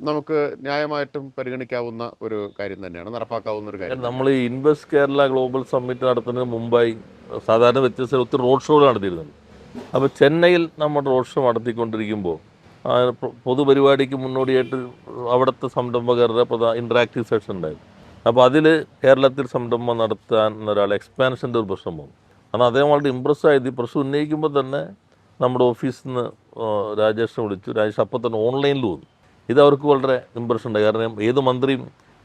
നമുക്ക് ന്യായമായിട്ടും പരിഗണിക്കാവുന്ന ഒരു കാര്യം തന്നെയാണ്, നടപ്പാക്കാവുന്ന ഒരു കാര്യം. നമ്മൾ ഈ ഇൻവെസ്റ്റ് കേരള ഗ്ലോബൽ സമ്മിറ്റ് നടത്തുന്നതിന് മുമ്പായി സാധാരണ വ്യത്യസ്ത ഒത്തിരി റോഡ് ഷോകൾ നടത്തിയിരുന്നത്. അപ്പോൾ ചെന്നൈയിൽ നമ്മൾ റോഡ് ഷോ നടത്തിക്കൊണ്ടിരിക്കുമ്പോൾ പൊതുപരിപാടിക്ക് മുന്നോടിയായിട്ട് അവിടുത്തെ സംരംഭകരുടെ ഇൻട്രാക്റ്റീവ് സെഷൻ ഉണ്ടായിരുന്നു. അപ്പോൾ അതിൽ കേരളത്തിൽ സംരംഭം നടത്താൻ ഒരാൾ എക്സ്പാൻഷൻ്റെ ഒരു പ്രശ്നം വന്നു. അന്ന് അദ്ദേഹം വളരെ ഇമ്പ്രസ് ആയത് ഈ പ്രശ്നം ഉന്നയിക്കുമ്പോൾ തന്നെ നമ്മുടെ ഓഫീസിൽ നിന്ന് രാജേഷിനെ വിളിച്ചു. രാജേഷ് അപ്പം തന്നെ ഓൺലൈനിൽ വന്നു. ഇത് അവർക്ക് വളരെ ഇമ്പ്രഷൻ ഉണ്ടായി. കാരണം ഏത് മന്ത്രിയും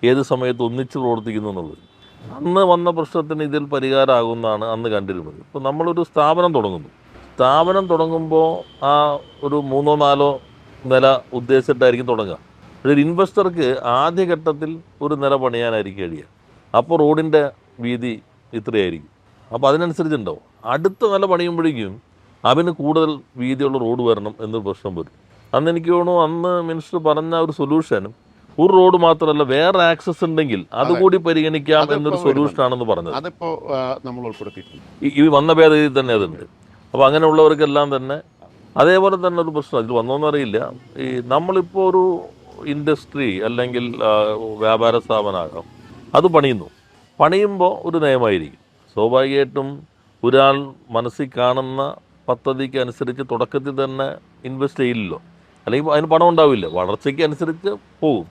ഏത് സമയത്ത് ഒന്നിച്ച് പ്രവർത്തിക്കുന്നു എന്നുള്ളത്. അന്ന് വന്ന പ്രശ്നത്തിന് ഇതിൽ പരിഹാരമാകുമെന്നാണ് അന്ന് കണ്ടിരുന്നത്. ഇപ്പോൾ നമ്മളൊരു സ്ഥാപനം തുടങ്ങുമ്പോൾ ആ ഒരു 3-4 നില ഉദ്ദേശിച്ചിട്ടായിരിക്കും തുടങ്ങുക. ഒരു ഇൻവെസ്റ്റർക്ക് ആദ്യഘട്ടത്തിൽ ഒരു നില പണിയാനായിരിക്കും കഴിയുക. അപ്പോൾ റോഡിൻ്റെ വീതി ഇത്രയായിരിക്കും. അപ്പോൾ അതിനനുസരിച്ചുണ്ടാവും. അടുത്ത നില പണിയുമ്പോഴേക്കും അവന് കൂടുതൽ വീതിയുള്ള റോഡ് വരണം എന്നൊരു പ്രശ്നം വരും. അന്ന് എനിക്ക് തോന്നുന്നു, അന്ന് മിനിസ്റ്റർ പറഞ്ഞ ഒരു സൊല്യൂഷൻ ഒരു റോഡ് മാത്രമല്ല വേറെ ആക്സസ് ഉണ്ടെങ്കിൽ അതുകൂടി പരിഗണിക്കാം എന്നൊരു സൊല്യൂഷനാണെന്ന് പറഞ്ഞത്. അതിപ്പോൾ നമ്മൾ ഉൾപ്പെടുത്തിയിട്ടുണ്ട്. ഈ വന്ന ഭേദഗതി തന്നെ അതുണ്ട്. അപ്പോൾ അങ്ങനെയുള്ളവർക്കെല്ലാം തന്നെ അതേപോലെ തന്നെ ഒരു പ്രശ്നം ഇതിൽ വന്നോന്നറിയില്ല. ഈ നമ്മളിപ്പോൾ ഒരു ഇൻഡസ്ട്രി അല്ലെങ്കിൽ വ്യാപാര സ്ഥാപനമാകാം, അത് പണിയുമ്പോൾ ഒരു നയമായിരിക്കും. സ്വാഭാവികമായിട്ടും ഒരാൾ മനസ്സിൽ കാണുന്ന പദ്ധതിക്ക് അനുസരിച്ച് തുടക്കത്തിൽ തന്നെ ഇൻവെസ്റ്റ് ചെയ്യില്ലല്ലോ. അല്ലെങ്കിൽ അതിന് പണം ഉണ്ടാവില്ല. വളർച്ചയ്ക്ക് അനുസരിച്ച് പോകും.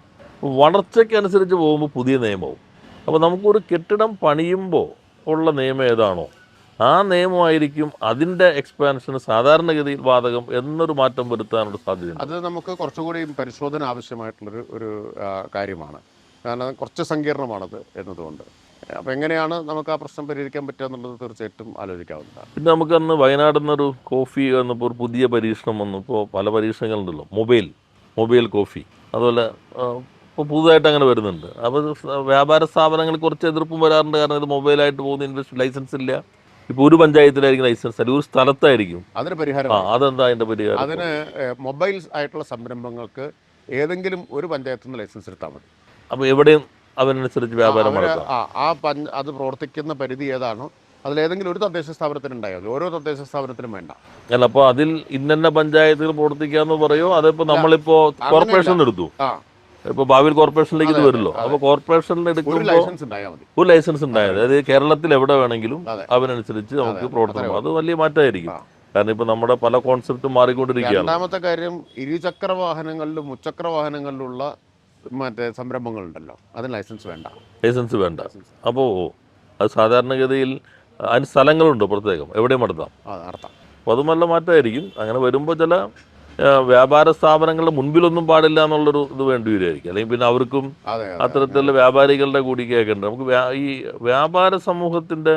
വളർച്ചയ്ക്കനുസരിച്ച് പോകുമ്പോൾ പുതിയ നിയമവും. അപ്പോൾ നമുക്കൊരു കെട്ടിടം പണിയുമ്പോൾ ഉള്ള നിയമം ഏതാണോ ആ നിയമമായിരിക്കും അതിൻ്റെ എക്സ്പാൻഷന് സാധാരണഗതിയിൽ ബാധകം എന്നൊരു മാറ്റം വരുത്താനുള്ള സാധ്യതയുണ്ട്. അത് നമുക്ക് കുറച്ചുകൂടി പരിശോധന ആവശ്യമായിട്ടുള്ളൊരു കാര്യമാണ്. കാരണം കുറച്ച് സങ്കീർണമാണത് എന്നതുകൊണ്ട്. അപ്പോൾ എങ്ങനെയാണ് നമുക്ക് ആ പ്രശ്നം പരിഹരിക്കാൻ പറ്റുക എന്നുള്ളത് തീർച്ചയായിട്ടും ആലോചിക്കാവുന്നതാണ്. പിന്നെ നമുക്കന്ന് വയനാട് നിന്നൊരു കോഫി വന്നപ്പോൾ ഒരു പുതിയ പരീക്ഷണം വന്നു. ഇപ്പോൾ പല പരീക്ഷണങ്ങളുണ്ടല്ലോ, മൊബൈൽ കോഫി. അതുപോലെ ഇപ്പോൾ പുതുതായിട്ട് അങ്ങനെ വരുന്നുണ്ട്. അപ്പോൾ വ്യാപാര സ്ഥാപനങ്ങൾ കുറച്ച് എതിർപ്പും വരാറുണ്ട്. കാരണം ഇത് മൊബൈലായിട്ട് പോകുന്ന ലൈസൻസ് ഇല്ല. ഇപ്പോൾ ഒരു പഞ്ചായത്തിലായിരിക്കും ലൈസൻസ്, അല്ലെങ്കിൽ ഒരു സ്ഥലത്തായിരിക്കും. അതിന് പരിഹാരം അതെന്താ അതിൻ്റെ പരിഹാരം? അതിന് മൊബൈൽസ് ആയിട്ടുള്ള സംരംഭങ്ങൾക്ക് ഏതെങ്കിലും ഒരു പഞ്ചായത്തിൽ നിന്ന് ലൈസൻസ് എടുത്താൽ മതി. അപ്പോൾ എവിടെയും അതിനനുസരിച്ച് വ്യാപാരം നടത്താം. അത് പ്രവർത്തിക്കുന്ന പരിധി ഏതാണോ അതിലേതെങ്കിലും ഒരു തദ്ദേശ സ്ഥാപനത്തിന് ഉണ്ടായാൽ മതി. ഓരോ തദ്ദേശ സ്ഥാപനത്തിനും വേണ്ട. അല്ല, അപ്പോൾ അതിൽ ഇന്ന പഞ്ചായത്തുകൾ പ്രവർത്തിക്കാന്ന് പറയോ? അതിപ്പോൾ നമ്മളിപ്പോൾ കോർപ്പറേഷൻ എടുത്തു, ഇപ്പോൾ ഭാവിയിൽ കോർപ്പറേഷനിലേക്ക് ഇത് വരുമല്ലോ. അപ്പോൾ കോർപ്പറേഷനിൽ എടുക്കുമ്പോൾ ഒരു ലൈസൻസ് ഉണ്ടായത്, അതായത് കേരളത്തിൽ എവിടെ വേണമെങ്കിലും അതിനനുസരിച്ച് നമുക്ക് പ്രവർത്തനം. അത് വലിയ മാറ്റമായിരിക്കും. കാരണം ഇപ്പോൾ നമ്മുടെ പല കോൺസെപ്റ്റും മാറിക്കൊണ്ടിരിക്കുകയാണ്. രണ്ടാമത്തെ കാര്യം, ഇരുചക്ര വാഹനങ്ങളിലും മുച്ചക്ര വാഹനങ്ങളിലുള്ള മറ്റേ സംരംഭങ്ങളുണ്ടല്ലോ, അതിന് ലൈസൻസ് വേണ്ട. അപ്പോൾ അത് സാധാരണഗതിയിൽ അതിന് സ്ഥലങ്ങളുണ്ടോ പ്രത്യേകം, എവിടെയും നടത്താം. അപ്പോൾ അതും നല്ല മാറ്റമായിരിക്കും. അങ്ങനെ വരുമ്പോൾ ചില വ്യാപാര സ്ഥാപനങ്ങളുടെ മുൻപിലൊന്നും പാടില്ല എന്നുള്ളൊരു ഇത് വേണ്ടി വരുമായിരിക്കും. അല്ലെങ്കിൽ പിന്നെ അവർക്കും അത്തരത്തിലുള്ള വ്യാപാരികളുടെ കൂടി കേൾക്കേണ്ടത്. നമുക്ക് ഈ വ്യാപാര സമൂഹത്തിൻ്റെ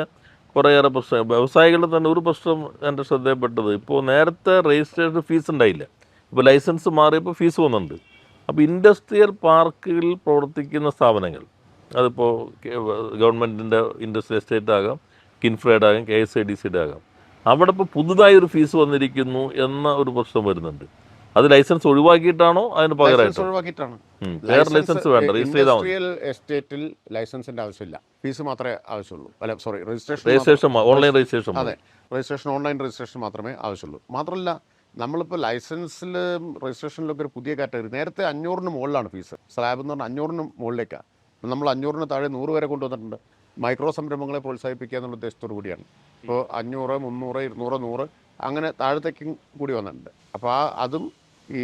കുറേയേറെ പ്രശ്നം, വ്യവസായികളുടെ തന്നെ ഒരു പ്രശ്നം എൻ്റെ ശ്രദ്ധയിൽപ്പെട്ടത്, ഇപ്പോൾ നേരത്തെ രജിസ്ട്രേഷൻ ഫീസ് ഉണ്ടായില്ല, ഇപ്പോൾ ലൈസൻസ് മാറിയപ്പോൾ ഫീസ് വന്നിട്ടുണ്ട്. അപ്പോൾ ഇൻഡസ്ട്രിയൽ പാർക്കുകളിൽ പ്രവർത്തിക്കുന്ന സ്ഥാപനങ്ങൾ, അതിപ്പോൾ ഗവൺമെൻറ്റിൻ്റെ ഇൻഡസ്ട്രിയൽ എസ്റ്റേറ്റ് ആകാം, കിൻഫ്രയുടെ ആകാം, KSIDCയുടെ ആകാം, അവിടെ ഇപ്പോൾ പുതുതായി ഒരു ഫീസ് വന്നിരിക്കുന്നു എന്ന ഒരു പ്രശ്നം വരുന്നുണ്ട്. അത് ലൈസൻസ് ഒഴിവാക്കിയിട്ടാണോ അതിന് പകരമായിട്ടാണ്? വേറെ ലൈസൻസ് വേണ്ട, രജിസ്റ്റർ ചെയ്താൽ മതി. എസ്റ്റേറ്റിൽ ലൈസൻസിന്റെ ആവശ്യമില്ല, ഫീസ് മാത്രമേ ആവശ്യമുള്ളൂ. Registration online registration. അതെ, ഓൺലൈൻ രജിസ്ട്രേഷൻ മാത്രമേ ആവശ്യമുള്ളൂ. മാത്രമല്ല, നമ്മളിപ്പോൾ ലൈസൻസിൽ രജിസ്ട്രേഷനിലൊക്കെ ഒരു പുതിയ കാറ്റഗറി, നേരത്തെ 500-ന് മുകളിലാണ് ഫീസ്. സ്ലാബ് എന്ന് പറഞ്ഞാൽ 500-ന് മുകളിലേക്കാണ്. നമ്മൾ 500-ന് താഴെ 100 വരെ കൊണ്ടുവന്നിട്ടുണ്ട്. മൈക്രോ സംരംഭങ്ങളെ പ്രോത്സാഹിപ്പിക്കുക എന്നുള്ള ഉദ്ദേശത്തോടു കൂടിയാണ്. ഇപ്പോൾ 500, 300, 200, 100 അങ്ങനെ താഴത്തേക്കും കൂടി വന്നിട്ടുണ്ട്. അപ്പോൾ അതും ഈ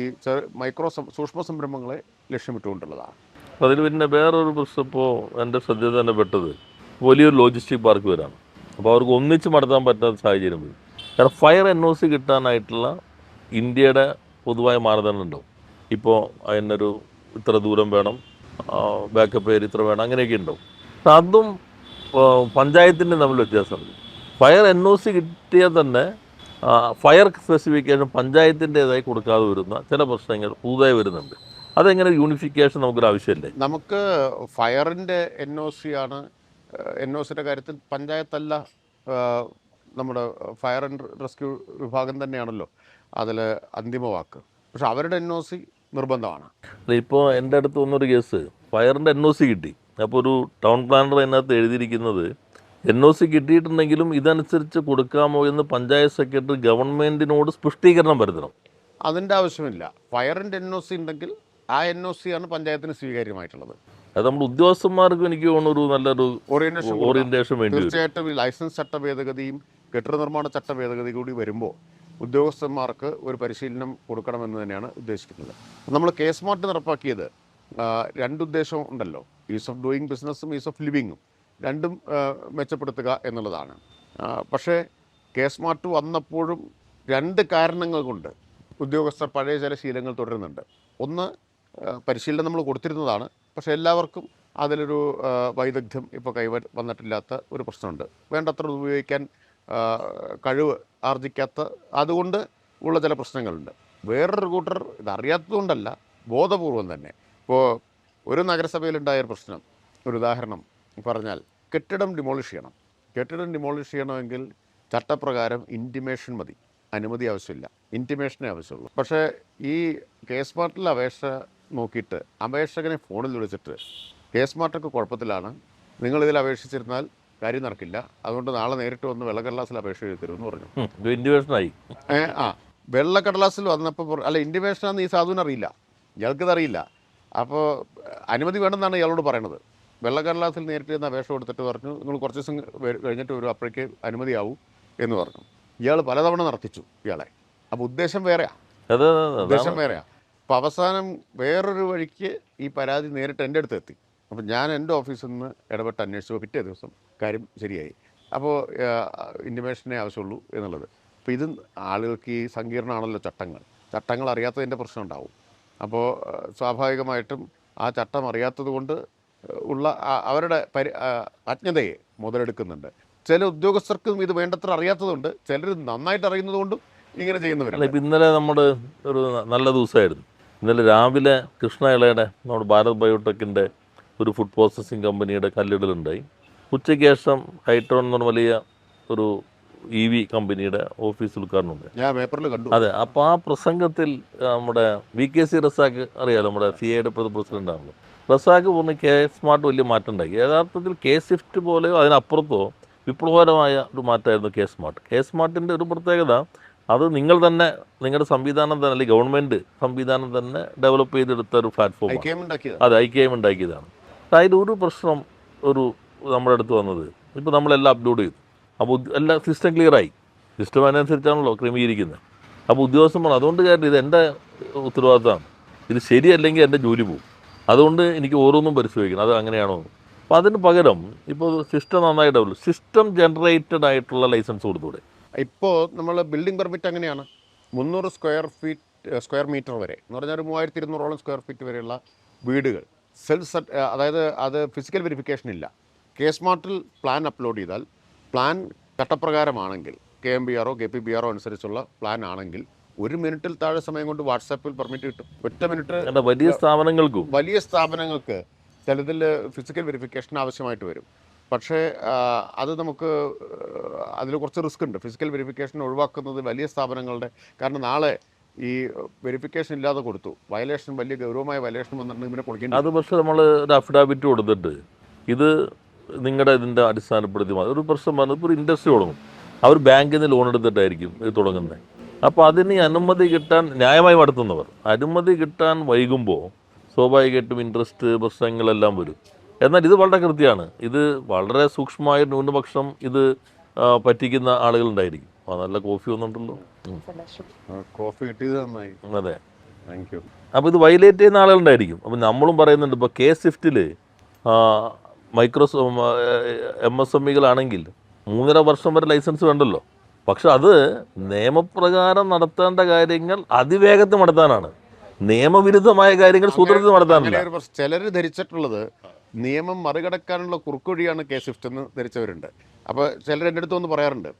മൈക്രോ സൂക്ഷ്മ സംരംഭങ്ങളെ ലക്ഷ്യമിട്ടുകൊണ്ടുള്ളതാണ്. അപ്പോൾ അതിൽ പിന്നെ വേറൊരു പ്രശ്നം ഇപ്പോൾ എൻ്റെ ശ്രദ്ധയിൽ തന്നെ പെട്ടത്, വലിയൊരു ലോജിസ്റ്റിക് പാർക്ക് വരാണ്. അപ്പോൾ അവർക്ക് ഒന്നിച്ച് നടത്താൻ പറ്റാത്ത സാഹചര്യം വരും. കാരണം ഫയർ NOC കിട്ടാനായിട്ടുള്ള ഇന്ത്യയുടെ പൊതുവായ മാനദണ്ഡം ഉണ്ടാവും. ഇപ്പോൾ അതിനൊരു ഇത്ര ദൂരം വേണം, ബാക്കപ്പ് ഏരിയ ഇത്ര വേണം, അങ്ങനെയൊക്കെ ഉണ്ടാവും. അതും പഞ്ചായത്തിൻ്റെ തമ്മിൽ വ്യത്യാസമുണ്ട്. ഫയർ NOC കിട്ടിയാൽ തന്നെ ഫയർ സ്പെസിഫിക്കേഷൻ പഞ്ചായത്തിൻ്റെതായി കൊടുക്കാതെ വരുന്ന ചില പ്രശ്നങ്ങൾ പുതുതായി വരുന്നുണ്ട്. അതെങ്ങനെ യൂണിഫിക്കേഷൻ നമുക്കൊരു ആവശ്യമില്ലേ? നമുക്ക് ഫയറിൻ്റെ NOCയുടെ കാര്യത്തിൽ പഞ്ചായത്തല്ല, നമ്മുടെ ഫയർ ആൻഡ് റെസ്ക്യൂ വിഭാഗം തന്നെയാണല്ലോ അതിൽ അന്തിമ വാക്ക്. പക്ഷെ അവരുടെ NOC നിർബന്ധമാണ്. ഇപ്പോൾ എൻ്റെ അടുത്ത് വന്നൊരു കേസ്, ഫയറിൻ്റെ NOC കിട്ടി. അപ്പോൾ ഒരു ടൗൺ പ്ലാനർ അതിനകത്ത് എഴുതിയിരിക്കുന്നത്, NOC കിട്ടിയിട്ടുണ്ടെങ്കിലും ഇതനുസരിച്ച് കൊടുക്കാമോ എന്ന് പഞ്ചായത്ത് സെക്രട്ടറി ഗവൺമെൻറ്റിനോട് സ്പഷ്ടീകരണം വരുത്തണം. അതിൻ്റെ ആവശ്യമില്ല. ഫയറിൻ്റെ NOC ഉണ്ടെങ്കിൽ ആ NOC ആണ് പഞ്ചായത്തിന് സ്വീകാര്യമായിട്ടുള്ളത്. അത് നമ്മുടെ ഉദ്യോഗസ്ഥന്മാർക്കും എനിക്ക് തോന്നുന്നു ഒരു നല്ലൊരു ഓറിയന്റേഷൻ വേണ്ടി. തീർച്ചയായിട്ടും ഈ ലൈസൻസ് ചട്ട ഭേദഗതിയും കെട്ടിട നിർമ്മാണ ചട്ട ഭേദഗതി കൂടി വരുമ്പോൾ ഉദ്യോഗസ്ഥന്മാർക്ക് ഒരു പരിശീലനം കൊടുക്കണമെന്ന് തന്നെയാണ് ഉദ്ദേശിക്കുന്നത്. നമ്മൾ K-സ്മാർട്ട് നടപ്പാക്കിയത് 2 ഉദ്ദേശവും ഉണ്ടല്ലോ, ഈസ് ഓഫ് ഡൂയിങ് ബിസിനസ്സും ഈസ് ഓഫ് ലിവിങ്ങും, രണ്ടും മെച്ചപ്പെടുത്തുക എന്നുള്ളതാണ്. പക്ഷേ K-സ്മാർട്ട് വന്നപ്പോഴും 2 കാരണങ്ങൾ കൊണ്ട് ഉദ്യോഗസ്ഥർ പഴയ ചില ശീലങ്ങൾ തുടരുന്നുണ്ട്. ഒന്ന്, പരിശീലനം നമ്മൾ കൊടുത്തിരുന്നതാണ്, പക്ഷേ എല്ലാവർക്കും അതിലൊരു വൈദഗ്ധ്യം ഇപ്പോൾ വന്നിട്ടില്ലാത്ത ഒരു പ്രശ്നമുണ്ട്. വേണ്ടത്ര ഉപയോഗിക്കാൻ കഴിവ് ആർജിക്കാത്ത, അതുകൊണ്ട് ഉള്ള ചില പ്രശ്നങ്ങളുണ്ട്. വേറൊരു കൂട്ടർ ഇതറിയാത്തതുകൊണ്ടല്ല, ബോധപൂർവം തന്നെ. ഇപ്പോൾ ഒരു നഗരസഭയിലുണ്ടായൊരു പ്രശ്നം, ഒരു ഉദാഹരണം പറഞ്ഞാൽ, കെട്ടിടം ഡിമോളിഷ് ചെയ്യണമെങ്കിൽ ചട്ടപ്രകാരം ഇൻറ്റിമേഷൻ മതി, അനുമതി ആവശ്യമില്ല, ഇൻറ്റിമേഷനേ ആവശ്യമുള്ളൂ. പക്ഷേ ഈ K-സ്മാർട്ടിൽ അപേക്ഷ നോക്കിയിട്ട് അപേക്ഷകനെ ഫോണിൽ വിളിച്ചിട്ട്, K-സ്മാർട്ടൊക്കെ കുഴപ്പത്തിലാണ്, നിങ്ങളിതിൽ അപേക്ഷിച്ചിരുന്നാൽ കാര്യം നടക്കില്ല, അതുകൊണ്ട് നാളെ നേരിട്ട് വന്ന് വെള്ളക്കടലാസിൽ അപേക്ഷ എഴുതി തരുമെന്ന് പറഞ്ഞു. ഇൻറ്റിമേഷനായി. വെള്ളക്കടലാസിൽ വന്നപ്പോൾ, അല്ല ഇൻറ്റിമേഷനാണെന്ന് ഈ സാധുവിന് അറിയില്ല, ഇയാൾക്കിതറിയില്ല. അപ്പോൾ അനുമതി വേണമെന്നാണ് ഇയാളോട് പറയണത്. വെള്ളക്കടലാസിൽ നേരിട്ട് ചെന്ന് അപേക്ഷ കൊടുത്തിട്ട് പറഞ്ഞു, നിങ്ങൾ കുറച്ച് ദിവസം കഴിഞ്ഞിട്ട് വരും, അപ്പോഴേക്ക് അനുമതിയാവും എന്ന് പറഞ്ഞു. ഇയാൾ പലതവണ നടത്തിച്ചു ഇയാളെ. അപ്പോൾ ഉദ്ദേശം വേറെയാണ്. അപ്പോൾ അവസാനം വേറൊരു വഴിക്ക് ഈ പരാതി നേരിട്ട് എൻ്റെ അടുത്ത് എത്തി. അപ്പോൾ ഞാൻ എൻ്റെ ഓഫീസിൽ നിന്ന് ഇടപെട്ട് അന്വേഷിച്ചപ്പോൾ പിറ്റേ ദിവസം കാര്യം ശരിയായി. അപ്പോൾ ഇൻറ്റിമേഷനേ ആവശ്യമുള്ളൂ എന്നുള്ളത്. അപ്പോൾ ഇത് ആളുകൾക്ക് ഈ സങ്കീർണ്ണമാണല്ലോ ചട്ടങ്ങൾ അറിയാത്തതിൻ്റെ പ്രശ്നം ഉണ്ടാവും. അപ്പോൾ സ്വാഭാവികമായിട്ടും ആ ചട്ടം അറിയാത്തത് കൊണ്ട് ഉള്ള അവരുടെ അജ്ഞതയെ മുതലെടുക്കുന്നുണ്ട്. ചില ഉദ്യോഗസ്ഥർക്കും ഇത് വേണ്ടത്ര അറിയാത്തതുകൊണ്ട്, ചിലർ നന്നായിട്ട് അറിയുന്നത് കൊണ്ടും ഇങ്ങനെ ചെയ്യുന്നവരല്ല. ഇപ്പം ഇന്നലെ നമ്മുടെ ഒരു നല്ല ദിവസമായിരുന്നു. ഇന്നലെ രാവിലെ കൃഷ്ണ ഇളയുടെ നമ്മുടെ ഭാരത് ബയോടെക്കിൻ്റെ ഒരു ഫുഡ് പ്രോസസ്സിങ് കമ്പനിയുടെ കല്ലിടലുണ്ടായി. ഉച്ചയ്ക്ക് ശേഷം ഹൈട്രോൺ എന്ന് പറഞ്ഞ വലിയ ഒരു EV കമ്പനിയുടെ ഓഫീസ് ഉദ്ഘാടനമുണ്ട്. ഞാൻ പേപ്പറിൽ കണ്ടു. അതെ. അപ്പോൾ ആ പ്രസംഗത്തിൽ നമ്മുടെ VKC റസാഖ് അറിയാലോ, നമ്മുടെ CIയുടെ പ്രസിഡൻ്റാണല്ലോ. റസാഖ് പറഞ്ഞ് കെ സ്മാർട്ട് വലിയ മാറ്റം ഉണ്ടാക്കി. യഥാർത്ഥത്തിൽ കെ സ്വിഫ്റ്റ് പോലെയോ അതിനപ്പുറത്തോ വിപ്ലവകരമായ ഒരു മാറ്റമായിരുന്നു കെ സ്മാർട്ട്. കെ സ്മാർട്ടിൻ്റെ ഒരു പ്രത്യേകത, അത് നിങ്ങൾ തന്നെ, നിങ്ങളുടെ സംവിധാനം തന്നെ, അല്ലെങ്കിൽ ഗവൺമെൻറ് സംവിധാനം തന്നെ ഡെവലപ്പ് ചെയ്തെടുത്ത ഒരു പ്ലാറ്റ്ഫോം. അത് IKM ഉണ്ടാക്കിയതാണ്. അതിലൊരു പ്രശ്നം നമ്മുടെ അടുത്ത് വന്നത്, ഇപ്പോൾ നമ്മളെല്ലാം അപ്ലോഡ് ചെയ്തു. അപ്പോൾ എല്ലാ സിസ്റ്റം ക്ലിയറായി. സിസ്റ്റം അതിനനുസരിച്ചാണല്ലോ ക്രമീകരിക്കുന്നത്. അപ്പോൾ ഉദ്യോഗസ്ഥന്മാർ അതുകൊണ്ട് കാര്യം ഇത് എൻ്റെ ഉത്തരവാദിത്തമാണ്, ഇത് ശരിയല്ലെങ്കിൽ എൻ്റെ ജോലി പോകും, അതുകൊണ്ട് എനിക്ക് ഓരോന്നും പരിശോധിക്കണം അത് അങ്ങനെയാണോ. അപ്പോൾ അതിന് പകരം ഇപ്പോൾ സിസ്റ്റം നന്നായി ഡെവലപ്പ്, സിസ്റ്റം ജനറേറ്റഡ് ആയിട്ടുള്ള ലൈസൻസ് കൊടുത്തൂടെ. ഇപ്പോൾ നമ്മൾ ബിൽഡിംഗ് പെർമിറ്റ് അങ്ങനെയാണ്. 300 സ്ക്വയർ മീറ്റർ വരെ എന്ന് പറഞ്ഞാൽ ഒരു 3200ഓളം സ്ക്വയർ ഫീറ്റ് വരെയുള്ള വീടുകൾ അതായത് അത് ഫിസിക്കൽ വെരിഫിക്കേഷൻ ഇല്ല. കെ സ്മാർട്ടിൽ പ്ലാൻ അപ്ലോഡ് ചെയ്താൽ, പ്ലാൻ ചട്ടപ്രകാരമാണെങ്കിൽ, KMBRO KPBRO അനുസരിച്ചുള്ള പ്ലാൻ ആണെങ്കിൽ 1 മിനിറ്റിൽ താഴെ സമയം കൊണ്ട് വാട്സാപ്പിൽ പെർമിറ്റ് കിട്ടും. 1 മിനിറ്റ്. വലിയ സ്ഥാപനങ്ങൾക്ക് ചിലതിൽ ഫിസിക്കൽ വെരിഫിക്കേഷൻ ആവശ്യമായിട്ട് വരും. പക്ഷേ അത് നമുക്ക് അതിൽ കുറച്ച് റിസ്ക് ഉണ്ട്. ഫിസിക്കൽ വെരിഫിക്കേഷൻ ഒഴിവാക്കുന്നത് വലിയ സ്ഥാപനങ്ങളുടെ, കാരണം നാളെ ഈ വെരിഫിക്കേഷൻ ഇല്ലാതെ കൊടുത്തു, വയലേഷൻ, വലിയ ഗൗരവമായ വയലേഷൻ വന്നിട്ടുണ്ടെങ്കിൽ ഇവരെ കൊടുക്കേണ്ടി. അത് പക്ഷേ നമ്മൾ ഒരു അഫിഡാവിറ്റ് കൊടുത്തിട്ട് ഇത് നിങ്ങളുടെ ഇതിൻ്റെ അടിസ്ഥാനപ്പെടുത്തി ഒരു പ്രശ്നം പറഞ്ഞത്, ഇപ്പോൾ ഒരു ഇൻഡസ്ട്രി തുടങ്ങും, അവർ ബാങ്കിൽ നിന്ന് ലോൺ എടുത്തിട്ടായിരിക്കും ഇത് തുടങ്ങുന്നത്. അപ്പോൾ അതിന് അനുമതി കിട്ടാൻ, ന്യായമായി നടത്തുന്നവർ അനുമതി കിട്ടാൻ വൈകുമ്പോൾ സ്വാഭാവികമായിട്ടും ഇൻട്രസ്റ്റ് പ്രശ്നങ്ങളെല്ലാം വരും. എന്നാൽ ഇത് വളരെ കൃത്യമാണ്. ഇത് വളരെ സൂക്ഷ്മമായ ന്യൂനപക്ഷം ഇത് പറ്റിക്കുന്ന ആളുകളുണ്ടായിരിക്കും. നല്ല കോഫി വന്നിട്ടുണ്ടല്ലോ. കോഫി കിട്ടിയത് നന്നായി. അതെ, താങ്ക് യു. അപ്പോൾ ഇത് വയലേറ്റ് ചെയ്യുന്ന ആളുകളുണ്ടായിരിക്കും. അപ്പോൾ നമ്മളും പറയുന്നുണ്ട്, ഇപ്പോൾ കെ സ്വിഫ്റ്റിൽ MSMEകളാണെങ്കിൽ 3.5 വർഷം വരെ ലൈസൻസ് വേണ്ടല്ലോ. പക്ഷെ അത് നിയമപ്രകാരം നടത്തേണ്ട കാര്യങ്ങൾ അതിവേഗത്തിൽ നടത്താനാണ്, നിയമവിരുദ്ധമായ കാര്യങ്ങൾ സൂത്രത്തിൽ നടത്താനില്ല. ചിലർ ധരിച്ചിട്ടുള്ളത് നിയമം മറികടക്കാനുള്ള കുറുക്കുവഴിയാണ് കെ സ്വിഫ്റ്റ് എന്ന് ധരിച്ചവരുണ്ട്. അപ്പോൾ ചിലർ എൻ്റെ അടുത്ത് വന്ന് പറയാറുണ്ട്,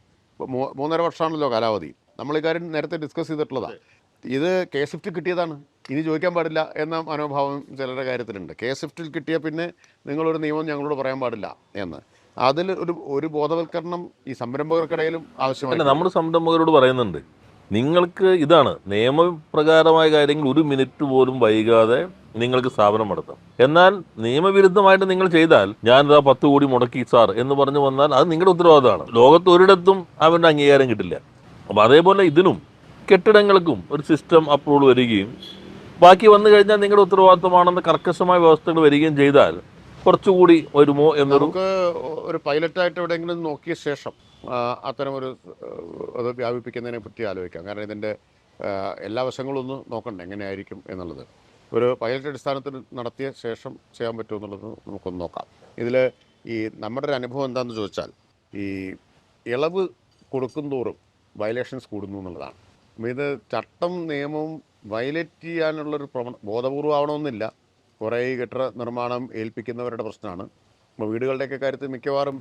3.5 വർഷമാണല്ലോ കാലാവധി, നമ്മൾ ഈ കാര്യം നേരത്തെ ഡിസ്കസ് ചെയ്തിട്ടുള്ളതാണ്, ഇത് കെ സ്വിഫ്റ്റ് കിട്ടിയതാണ്, ഇനി ചോദിക്കാൻ പാടില്ല എന്ന മനോഭാവം ചിലരുടെ കാര്യത്തിലുണ്ട്. കെ സ്വിഫ്റ്റിൽ കിട്ടിയ പിന്നെ നിങ്ങളൊരു നിയമം ഞങ്ങളോട് പറയാൻ പാടില്ല എന്ന്. അതിൽ ഒരു ബോധവൽക്കരണം ഈ സംരംഭകർക്കിടയിലും ആവശ്യമാണ്. നമ്മൾ സംരംഭകരോട് പറയുന്നുണ്ട്, നിങ്ങൾക്ക് ഇതാണ് നിയമപ്രകാരമായ കാര്യങ്ങൾ 1 മിനിറ്റ് പോലും വൈകാതെ നിങ്ങൾക്ക് സ്ഥാപനം നടത്താം. എന്നാൽ നിയമവിരുദ്ധമായിട്ട് നിങ്ങൾ ചെയ്താൽ, ഞാനിതാ 10 കോടി മുടക്കി സാർ എന്ന് പറഞ്ഞു വന്നാൽ അത് നിങ്ങളുടെ ഉത്തരവാദിത്തമാണ്. ലോകത്ത് ഒരിടത്തും അവൻ്റെ അംഗീകാരം കിട്ടില്ല. അപ്പോൾ അതേപോലെ ഇതിനും കെട്ടിടങ്ങൾക്കും ഒരു സിസ്റ്റം അപ്രൂവൽ വരികയും ബാക്കി വന്നു കഴിഞ്ഞാൽ നിങ്ങളുടെ ഉത്തരവാദിത്തമാണെന്ന് കർക്കശമായ വ്യവസ്ഥകൾ വരികയും ചെയ്താൽ കുറച്ചുകൂടി വരുമോ എന്നൊരു ഒരു പൈലറ്റായിട്ട് എവിടെയെങ്കിലും നോക്കിയ ശേഷം അത്തരമൊരു അത് വ്യാപിപ്പിക്കുന്നതിനെ പറ്റി ആലോചിക്കാം. കാരണം ഇതിൻ്റെ എല്ലാ വശങ്ങളും ഒന്ന് നോക്കണ്ടേ എങ്ങനെയായിരിക്കും എന്നുള്ളത്. ഒരു പൈലറ്റ് അടിസ്ഥാനത്തിൽ നടത്തിയ ശേഷം ചെയ്യാൻ പറ്റുമോ എന്നുള്ളത് നമുക്കൊന്ന് നോക്കാം. ഇതിൽ ഈ നമ്മുടെ ഒരു അനുഭവം എന്താണെന്ന് ചോദിച്ചാൽ, ഈ ഇളവ് കൊടുക്കും തോറും വയലേഷൻസ് കൂടുന്നു എന്നുള്ളതാണ്. ഇത് ചട്ടം നിയമവും വയലേറ്റ് ചെയ്യാനുള്ളൊരു ബോധപൂർവം ആവണമെന്നില്ല. കുറേ കെട്ടിട നിർമ്മാണം ഏൽപ്പിക്കുന്നവരുടെ പ്രശ്നമാണ്. ഇപ്പോൾ വീടുകളുടെയൊക്കെ കാര്യത്തിൽ മിക്കവാറും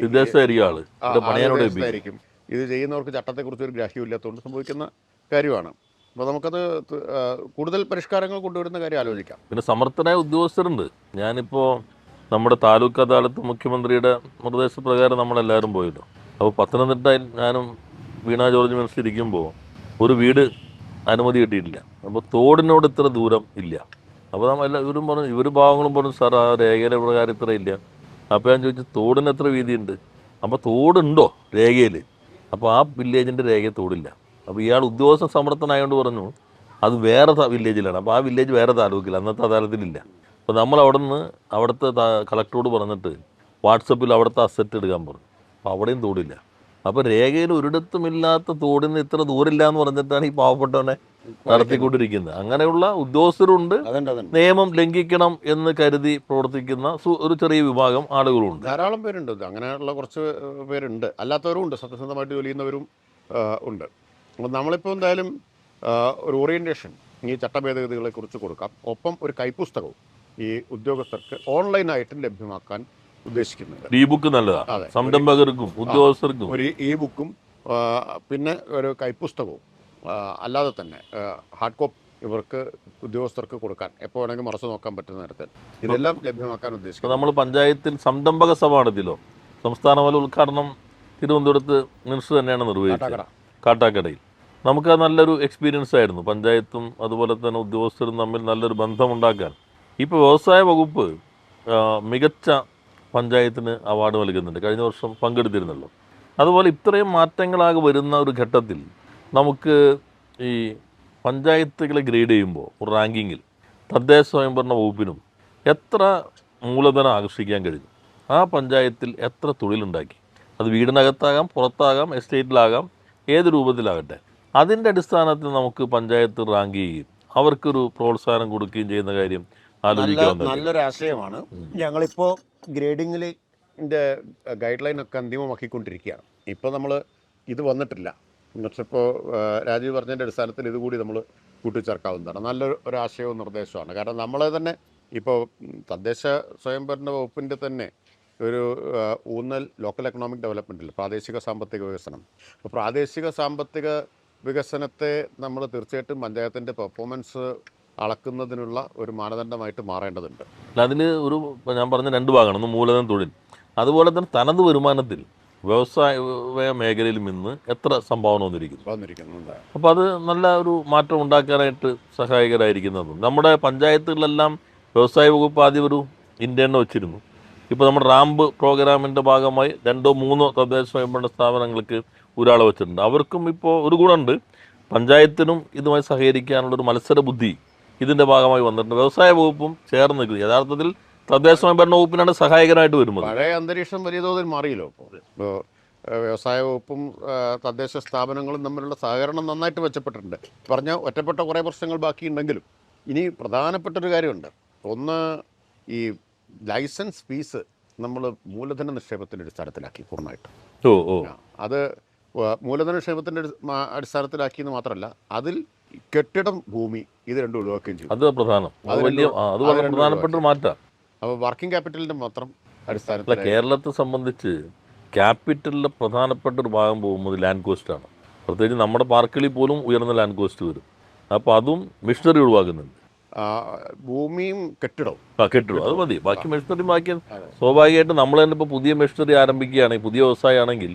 വിദേശത്തായിരിക്കും. ഇത് ചെയ്യുന്നവർക്ക് ചട്ടത്തെക്കുറിച്ച് ഒരു ഗ്രാഹ്യമില്ലാത്തതുകൊണ്ട് സംഭവിക്കുന്ന കാര്യമാണ്. അപ്പോൾ നമുക്കത് കൂടുതൽ പരിഷ്കാരങ്ങൾ കൊണ്ടുവരുന്ന കാര്യം ആലോചിക്കാം. പിന്നെ സമർത്ഥനായ ഉദ്യോഗസ്ഥരുണ്ട്. ഞാനിപ്പോൾ നമ്മുടെ താലൂക്ക് അദാലത്ത് മുഖ്യമന്ത്രിയുടെ നിർദ്ദേശപ്രകാരം നമ്മളെല്ലാവരും പോയല്ലോ. അപ്പോൾ പത്തനംതിട്ടയിൽ ഞാനും വീണ ജോർജ് മിനിസ്റ്റർ ഇരിക്കുമ്പോൾ ഒരു വീട് അനുമതി കിട്ടിയിട്ടില്ല. അപ്പോൾ തോടിനോട് ഇത്ര ദൂരം ഇല്ല. അപ്പോൾ ഇവരും പറഞ്ഞു, ഇവർ ഭാവങ്ങളും പറഞ്ഞു, സാർ ആ രേഖയുടെ പ്രകാരം ഇത്ര ഇല്ല. അപ്പോൾ ഞാൻ ചോദിച്ചു, തോടിന് എത്ര വീതിയുണ്ട്? അപ്പോൾ തോടുണ്ടോ രേഖയിൽ? അപ്പോൾ ആ വില്ലേജിൻ്റെ രേഖയിൽ തോടില്ല. അപ്പോൾ ഇയാൾ ഉദ്യോഗസ്ഥ സമർത്ഥനായതുകൊണ്ട് പറഞ്ഞു അത് വേറെ വില്ലേജിലാണ്. അപ്പോൾ ആ വില്ലേജ് വേറെ താലൂക്കില്ല, അന്നത്തെ അദാലത്തിലില്ല. അപ്പോൾ നമ്മൾ അവിടുത്തെ കളക്ടറോട് പറഞ്ഞിട്ട് വാട്സപ്പിൽ അവിടുത്തെ അസറ്റ് എടുക്കാൻ പറഞ്ഞു. അപ്പോൾ അവിടെയും തോടില്ല. അപ്പോൾ രേഖയിൽ ഒരിടത്തുമില്ലാത്ത തോടിന് ഇത്ര ദൂരമില്ല എന്ന് പറഞ്ഞിട്ടാണ് ഈ പാവപ്പെട്ടവനെ നടത്തിക്കൊണ്ടിരിക്കുന്നത്. അങ്ങനെയുള്ള ഉദ്യോഗസ്ഥരുണ്ട്, അതുണ്ട് നിയമം ലംഘിക്കണം എന്ന് കരുതി പ്രവർത്തിക്കുന്ന ഒരു ചെറിയ വിഭാഗം ആളുകളുണ്ട്. ധാരാളം പേരുണ്ട്. അങ്ങനെയുള്ള കുറച്ച് പേരുണ്ട്, അല്ലാത്തവരും ഉണ്ട്, സത്യസന്ധമായിട്ട് ജോലി ചെയ്യുന്നവരും ഉണ്ട്. അപ്പോൾ നമ്മളിപ്പോൾ എന്തായാലും ഒരു ഓറിയൻറ്റേഷൻ ഈ ചട്ടഭേദഗതികളെക്കുറിച്ച് കൊടുക്കാം. ഒപ്പം ഒരു കൈപ്പുസ്തകവും ഈ ഉദ്യോഗസ്ഥർക്ക് ഓൺലൈനായിട്ടും ലഭ്യമാക്കാൻ ഉദ്ദേശിക്കുന്നുണ്ട്. ഇ ബുക്ക് നല്ലതാണ്, അതെ, സംരംഭകർക്കും ഉദ്യോഗസ്ഥർക്കും. ഒരു ഇ ബുക്കും പിന്നെ ഒരു കൈപ്പുസ്തകവും അല്ലാതെ തന്നെ ഹാർഡ് കോപ്പി ഇവർക്ക് ഉദ്യോഗസ്ഥർക്ക് കൊടുക്കാൻ എപ്പോൾ വേണമെങ്കിൽ മറച്ചു നോക്കാൻ പറ്റുന്ന തരത്തിൽ ഇതെല്ലാം ലഭ്യമാക്കാൻ ഉദ്ദേശിക്കുന്നത്. നമ്മൾ പഞ്ചായത്തിൽ സംരംഭക സഭ നടത്തിയല്ലോ, സംസ്ഥാനതല ഉദ്ഘാടനം തിരുവനന്തപുരത്ത് മിനിസ്റ്റർ തന്നെയാണ് നിർവഹിച്ചത്, കാട്ടാക്കടയിൽ. നമുക്ക് നല്ലൊരു എക്സ്പീരിയൻസ് ആയിരുന്നു. പഞ്ചായത്തും അതുപോലെ തന്നെ ഉദ്യോഗസ്ഥരും തമ്മിൽ നല്ലൊരു ബന്ധമുണ്ടാക്കാൻ. ഇപ്പോൾ വ്യവസായ വകുപ്പ് മികച്ച പഞ്ചായത്തിന് അവാർഡ് നൽകുന്നുണ്ട്, കഴിഞ്ഞ വർഷം പങ്കെടുത്തിരുന്നല്ലോ. അതുപോലെ ഇത്രയും മാറ്റങ്ങളാകെ വരുന്ന ഒരു ഘട്ടത്തിൽ നമുക്ക് ഈ പഞ്ചായത്തുകളെ ഗ്രേഡ് ചെയ്യുമ്പോൾ ഒരു റാങ്കിങ്ങിൽ തദ്ദേശ സ്വയംഭരണ വകുപ്പിനും എത്ര മൂലധനം ആകർഷിക്കാൻ കഴിഞ്ഞു, ആ പഞ്ചായത്തിൽ എത്ര തൊഴിലുണ്ടാക്കി, അത് വീടിനകത്താകാം, പുറത്താകാം, എസ്റ്റേറ്റിലാകാം, ഏത് രൂപത്തിലാകട്ടെ, അതിൻ്റെ അടിസ്ഥാനത്തിൽ നമുക്ക് പഞ്ചായത്ത് റാങ്ക് ചെയ്യുകയും അവർക്കൊരു പ്രോത്സാഹനം കൊടുക്കുകയും ചെയ്യുന്ന കാര്യം ആലോചിക്കാൻ നല്ലൊരു ആശയമാണ്. ഞങ്ങളിപ്പോൾ ഗ്രേഡിങ്ങിൻ്റെ ഗൈഡ് ലൈൻ ഒക്കെ അന്തിമമാക്കിക്കൊണ്ടിരിക്കുകയാണ്. ഇപ്പോൾ നമ്മൾ ഇത് വന്നിട്ടില്ല, പക്ഷേ ഇപ്പോൾ രാജീവ് പറഞ്ഞതിൻ്റെ അടിസ്ഥാനത്തിൽ ഇതുകൂടി നമ്മൾ കൂട്ടിച്ചേർക്കാവുന്നതാണ്. നല്ലൊരു ആശയവും നിർദ്ദേശമാണ്. കാരണം നമ്മളെ തന്നെ ഇപ്പോൾ തദ്ദേശ സ്വയംഭരണ വകുപ്പിൻ്റെ തന്നെ ഒരു ഊന്നൽ ലോക്കൽ എക്കണോമിക് ഡെവലപ്മെൻറ്റിൽ പ്രാദേശിക സാമ്പത്തിക വികസനം. അപ്പോൾ പ്രാദേശിക സാമ്പത്തിക വികസനത്തെ നമ്മൾ തീർച്ചയായിട്ടും പഞ്ചായത്തിൻ്റെ പെർഫോമൻസ് അളക്കുന്നതിനുള്ള ഒരു മാനദണ്ഡമായിട്ട് മാറേണ്ടതുണ്ട്. അതിൽ ഒരു ഞാൻ പറഞ്ഞ രണ്ട് ഭാഗമാണ്, ഒന്ന് മൂലധനം തൊഴിൽ, അതുപോലെ തന്നെ തനത് വരുമാനത്തിൽ വ്യവസായ മേഖലയിൽ നിന്ന് എത്ര സംഭാവന വന്നിരിക്കുന്നു. അപ്പോൾ അത് നല്ല ഒരു മാറ്റം ഉണ്ടാക്കാനായിട്ട് സഹായകരമായിരിക്കുന്നതും. നമ്മുടെ പഞ്ചായത്തുകളിലെല്ലാം വ്യവസായ വകുപ്പ് ആദ്യം ഒരു ഇന്റേണിനെ വെച്ചിരുന്നു. ഇപ്പോൾ നമ്മുടെ റാമ്പ് പ്രോഗ്രാമിൻ്റെ ഭാഗമായി 2 or 3 തദ്ദേശ സ്വയംഭരണ സ്ഥാപനങ്ങൾക്ക് ഒരാളെ വെച്ചിട്ടുണ്ട്. അവർക്കും ഇപ്പോൾ ഒരു ഗുണമുണ്ട്, പഞ്ചായത്തിനും ഇതുമായി സഹകരിക്കാനുള്ളൊരു മത്സര ബുദ്ധി ഇതിൻ്റെ ഭാഗമായി വന്നിട്ടുണ്ട്. വ്യവസായ വകുപ്പും ചേർന്ന് നിൽക്കുന്നത് യഥാർത്ഥത്തിൽ തദ്ദേശ സ്വയംഭരണ വകുപ്പിനാണ് സഹായകരമായിട്ട് വരുന്നത്. പഴയ അന്തരീക്ഷം വലിയ തോതിൽ മാറിയല്ലോ. ഇപ്പോൾ വ്യവസായ വകുപ്പും തദ്ദേശ സ്ഥാപനങ്ങളും തമ്മിലുള്ള സഹകരണം നന്നായിട്ട് മെച്ചപ്പെട്ടിട്ടുണ്ട്. പറഞ്ഞ ഒറ്റപ്പെട്ട കുറേ പ്രശ്നങ്ങൾ ബാക്കിയുണ്ടെങ്കിലും ഇനി പ്രധാനപ്പെട്ടൊരു കാര്യമുണ്ട്. ഒന്ന്, ഈ ലൈസൻസ് ഫീസ് നമ്മൾ മൂലധന നിക്ഷേപത്തിൻ്റെ അടിസ്ഥാനത്തിലാക്കി പൂർണ്ണമായിട്ട്. അത് മൂലധന നിക്ഷേപത്തിൻ്റെ അടിസ്ഥാനത്തിലാക്കിയെന്ന് മാത്രമല്ല, അതിൽ കെട്ടിടം, ഭൂമി ഇത് രണ്ടും ഒഴിവാക്കുകയും ചെയ്യും. അത് പ്രധാനം, അത് വളരെ പ്രധാനപ്പെട്ട ഒരു മാറ്റം. അപ്പോൾ വർക്കിംഗ് ക്യാപിറ്റലിൻ്റെ മാത്രം അടിസ്ഥാനത്തിൽ കേരളത്തെ സംബന്ധിച്ച് ക്യാപിറ്റലിലെ പ്രധാനപ്പെട്ട ഒരു ഭാഗം പോകുന്നത് ലാൻഡ് കോസ്റ്റാണ്. പ്രത്യേകിച്ച് നമ്മുടെ പാർക്കുകളിൽ പോലും ഉയർന്ന ലാൻഡ് കോസ്റ്റ് വരും. അപ്പോൾ അതും മിഷണറി ഒഴിവാക്കുന്നുണ്ട്. ഭൂമിയും കെട്ടിടവും അത് മതി, ബാക്കി മെഷീനറി ബാക്കി സ്വാഭാവികമായിട്ട് നമ്മൾ തന്നെ ഇപ്പോൾ പുതിയ മെഷീനറി ആരംഭിക്കുകയാണെങ്കിൽ, പുതിയ വ്യവസായമാണെങ്കിൽ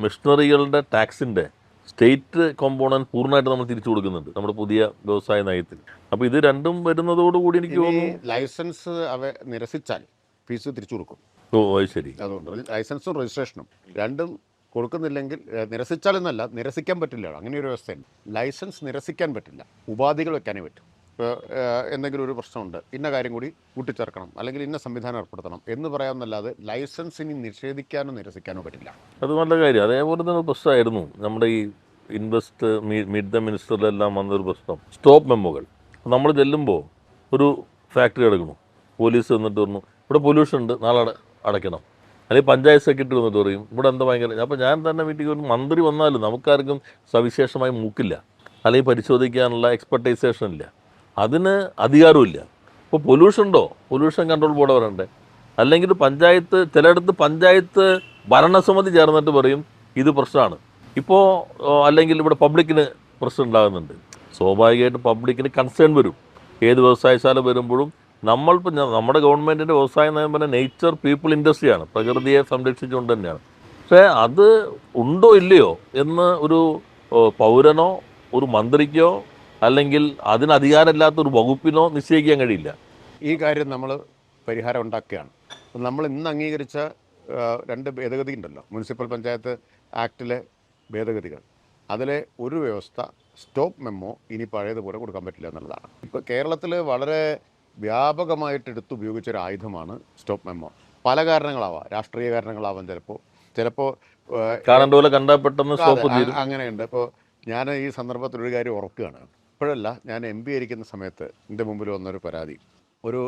മെഷീനറികളുടെ ടാക്സിൻ്റെ സ്റ്റേറ്റ് കോമ്പോണൻറ്റ് പൂർണ്ണമായിട്ട് നമ്മൾ തിരിച്ചു കൊടുക്കുന്നുണ്ട് നമ്മുടെ പുതിയ വ്യവസായ നയത്തിൽ. അപ്പോൾ ഇത് രണ്ടും വരുന്നതോടുകൂടി എനിക്ക് തോന്നുന്നു ലൈസൻസ് നിരസിച്ചാൽ ഫീസ് തിരിച്ചു കൊടുക്കും. അത് ശരി. അതുകൊണ്ട് ലൈസൻസും രജിസ്ട്രേഷനും രണ്ടും കൊടുക്കുന്നില്ലെങ്കിൽ, നിരസിച്ചാലെന്നല്ല, നിരസിക്കാൻ പറ്റില്ല. അങ്ങനെ ഒരു വ്യവസ്ഥയുണ്ട്. ലൈസൻസ് നിരസിക്കാൻ പറ്റില്ല, ഉപാധികൾ വെക്കാനേ പറ്റും. ഇപ്പോൾ എന്തെങ്കിലും ഒരു പ്രശ്നമുണ്ട്, ഇന്ന കാര്യം കൂടി കൂട്ടിച്ചേർക്കണം, അല്ലെങ്കിൽ ഇന്ന സംവിധാനം ഏർപ്പെടുത്തണം എന്ന് പറയാമെന്നല്ലാതെ ലൈസൻസ് ഇനി നിഷേധിക്കാനോ നിരസിക്കാനോ പറ്റില്ല. അത് നല്ല കാര്യം. അതേപോലെ തന്നെ പ്രശ്നമായിരുന്നു നമ്മുടെ ഈ മീറ്റ് ദ മിനിസ്റ്ററിലെല്ലാം വന്നൊരു പ്രശ്നം, സ്റ്റോപ്പ് മെമ്മോകൾ. നമ്മൾ ചെല്ലുമ്പോൾ ഒരു ഫാക്ടറി അടക്കണം, പോലീസ് വന്നിട്ട് പറഞ്ഞു ഇവിടെ പൊല്യൂഷൻ ഉണ്ട്, നാളെ അടയ്ക്കണം. അല്ലെങ്കിൽ പഞ്ചായത്ത് സെക്രട്ടറി വന്നിട്ട് പറയും ഇവിടെ എന്താ ഭയങ്കര. അപ്പോൾ ഞാൻ തന്നെ വീട്ടിൽ ഒരു മന്ത്രി വന്നാലും നമുക്കാർക്കും സവിശേഷമായി മൂക്കില്ല, അല്ലെങ്കിൽ പരിശോധിക്കാനുള്ള എക്സ്പെർട്ടൈസേഷൻ ഇല്ല, അതിന് അധികാരമില്ല. ഇപ്പോൾ പൊല്യൂഷൻ ഉണ്ടോ, പൊല്യൂഷൻ കൺട്രോൾ ബോർഡ് വരണ്ടേ, അല്ലെങ്കിൽ പഞ്ചായത്ത്, ചിലയിടത്ത് പഞ്ചായത്ത് ഭരണസമിതി ചേർന്നിട്ട് പറയും ഇത് പ്രശ്നമാണ്. ഇപ്പോൾ അല്ലെങ്കിൽ ഇവിടെ പബ്ലിക്കിന് പ്രശ്നം ഉണ്ടാകുന്നുണ്ട്, സ്വാഭാവികമായിട്ടും പബ്ലിക്കിന് കൺസേൺ വരും. ഏത് വ്യവസായശാല വരുമ്പോഴും നമ്മളിപ്പോൾ നമ്മുടെ ഗവൺമെൻറ്റിൻ്റെ വ്യവസായ നയം പറഞ്ഞാൽ നേച്ചർ പീപ്പിൾ ഇൻഡസ്ട്രിയാണ്, പ്രകൃതിയെ സംരക്ഷിച്ചുകൊണ്ട് തന്നെയാണ്. പക്ഷേ അത് ഉണ്ടോ ഇല്ലയോ എന്ന് ഒരു പൗരനോ ഒരു മന്ത്രിക്കോ അല്ലെങ്കിൽ അതിന് അധികാരമില്ലാത്തൊരു വകുപ്പിനോ നിശ്ചയിക്കാൻ കഴിയില്ല. ഈ കാര്യം നമ്മൾ പരിഹാരം ഉണ്ടാക്കുകയാണ്. നമ്മൾ ഇന്ന് അംഗീകരിച്ച 2 ഭേദഗതി ഉണ്ടല്ലോ, മുനിസിപ്പൽ പഞ്ചായത്ത് ആക്ടിലെ ഭേദഗതികൾ. അതിലെ ഒരു വ്യവസ്ഥ സ്റ്റോപ്പ് മെമ്മോ ഇനി പഴയതുപോലെ കൊടുക്കാൻ പറ്റില്ല എന്നുള്ളതാണ്. ഇപ്പോൾ കേരളത്തിൽ വളരെ വ്യാപകമായിട്ട് എടുത്തുപയോഗിച്ചൊരു ആയുധമാണ് സ്റ്റോപ്പ് മെമ്മോ. പല കാരണങ്ങളാവാം, രാഷ്ട്രീയ കാരണങ്ങളാവാം, ചിലപ്പോൾ കാണേണ്ട പോലെ കണ്ടാൽ പെട്ടെന്ന് സ്റ്റോപ്പ് ചെയ്യും. അങ്ങനെയുണ്ട്. ഇപ്പോൾ ഞാൻ ഈ സന്ദർഭത്തിൽ ഒരു കാര്യം ഓർക്കുകയാണ്. ഇപ്പോഴല്ല, ഞാൻ MBA ആയിരിക്കുന്ന സമയത്ത് എൻ്റെ മുമ്പിൽ വന്നൊരു പരാതി. ഒരു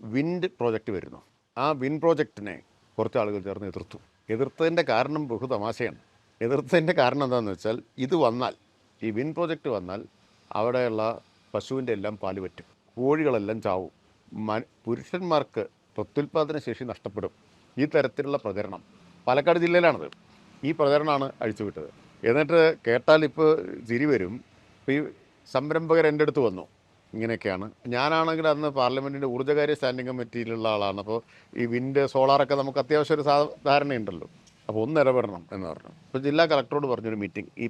വിൻഡ് പ്രോജക്റ്റ് വരുന്നു. ആ വിൻഡ് പ്രോജക്റ്റിനെ കുറച്ച് ആളുകൾ ചേർന്ന് എതിർത്തു. എതിർത്തതിൻ്റെ കാരണം ബഹുതമാശയാണ്. എതിർത്തതിൻ്റെ കാരണം എന്താണെന്ന് വെച്ചാൽ, ഇത് വന്നാൽ, ഈ വിൻഡ് പ്രോജക്റ്റ് വന്നാൽ അവിടെയുള്ള പശുവിൻ്റെ എല്ലാം പാല് പറ്റും, കോഴികളെല്ലാം ചാവും, പുരുഷന്മാർക്ക് പ്രത്യുൽപാദന ശേഷി നഷ്ടപ്പെടും. ഈ തരത്തിലുള്ള പ്രചരണം പാലക്കാട് ജില്ലയിലാണത്. ഈ പ്രചരണമാണ് അഴിച്ചുവിട്ടത്. എന്നിട്ട് കേട്ടാൽ ഇപ്പോൾ ചിരി വരും. ഇപ്പോൾ ഈ സംരംഭകർ എൻ്റെ അടുത്ത് വന്നു, ഇങ്ങനെയൊക്കെയാണ്. ഞാനാണെങ്കിൽ അന്ന് പാർലമെൻറ്റിൻ്റെ ഊർജ്ജകാര്യ സ്റ്റാൻഡിംഗ് കമ്മിറ്റിയിലുള്ള ആളാണ്. അപ്പോൾ ഈ വിൻഡ് സോളാറൊക്കെ നമുക്ക് അത്യാവശ്യം ഒരു ധാരണയുണ്ടല്ലോ. അപ്പോൾ ഒന്ന് ഇടപെടണം എന്ന് പറഞ്ഞു. അപ്പോൾ ജില്ലാ കളക്ടറോട് പറഞ്ഞൊരു മീറ്റിംഗ്, ഈ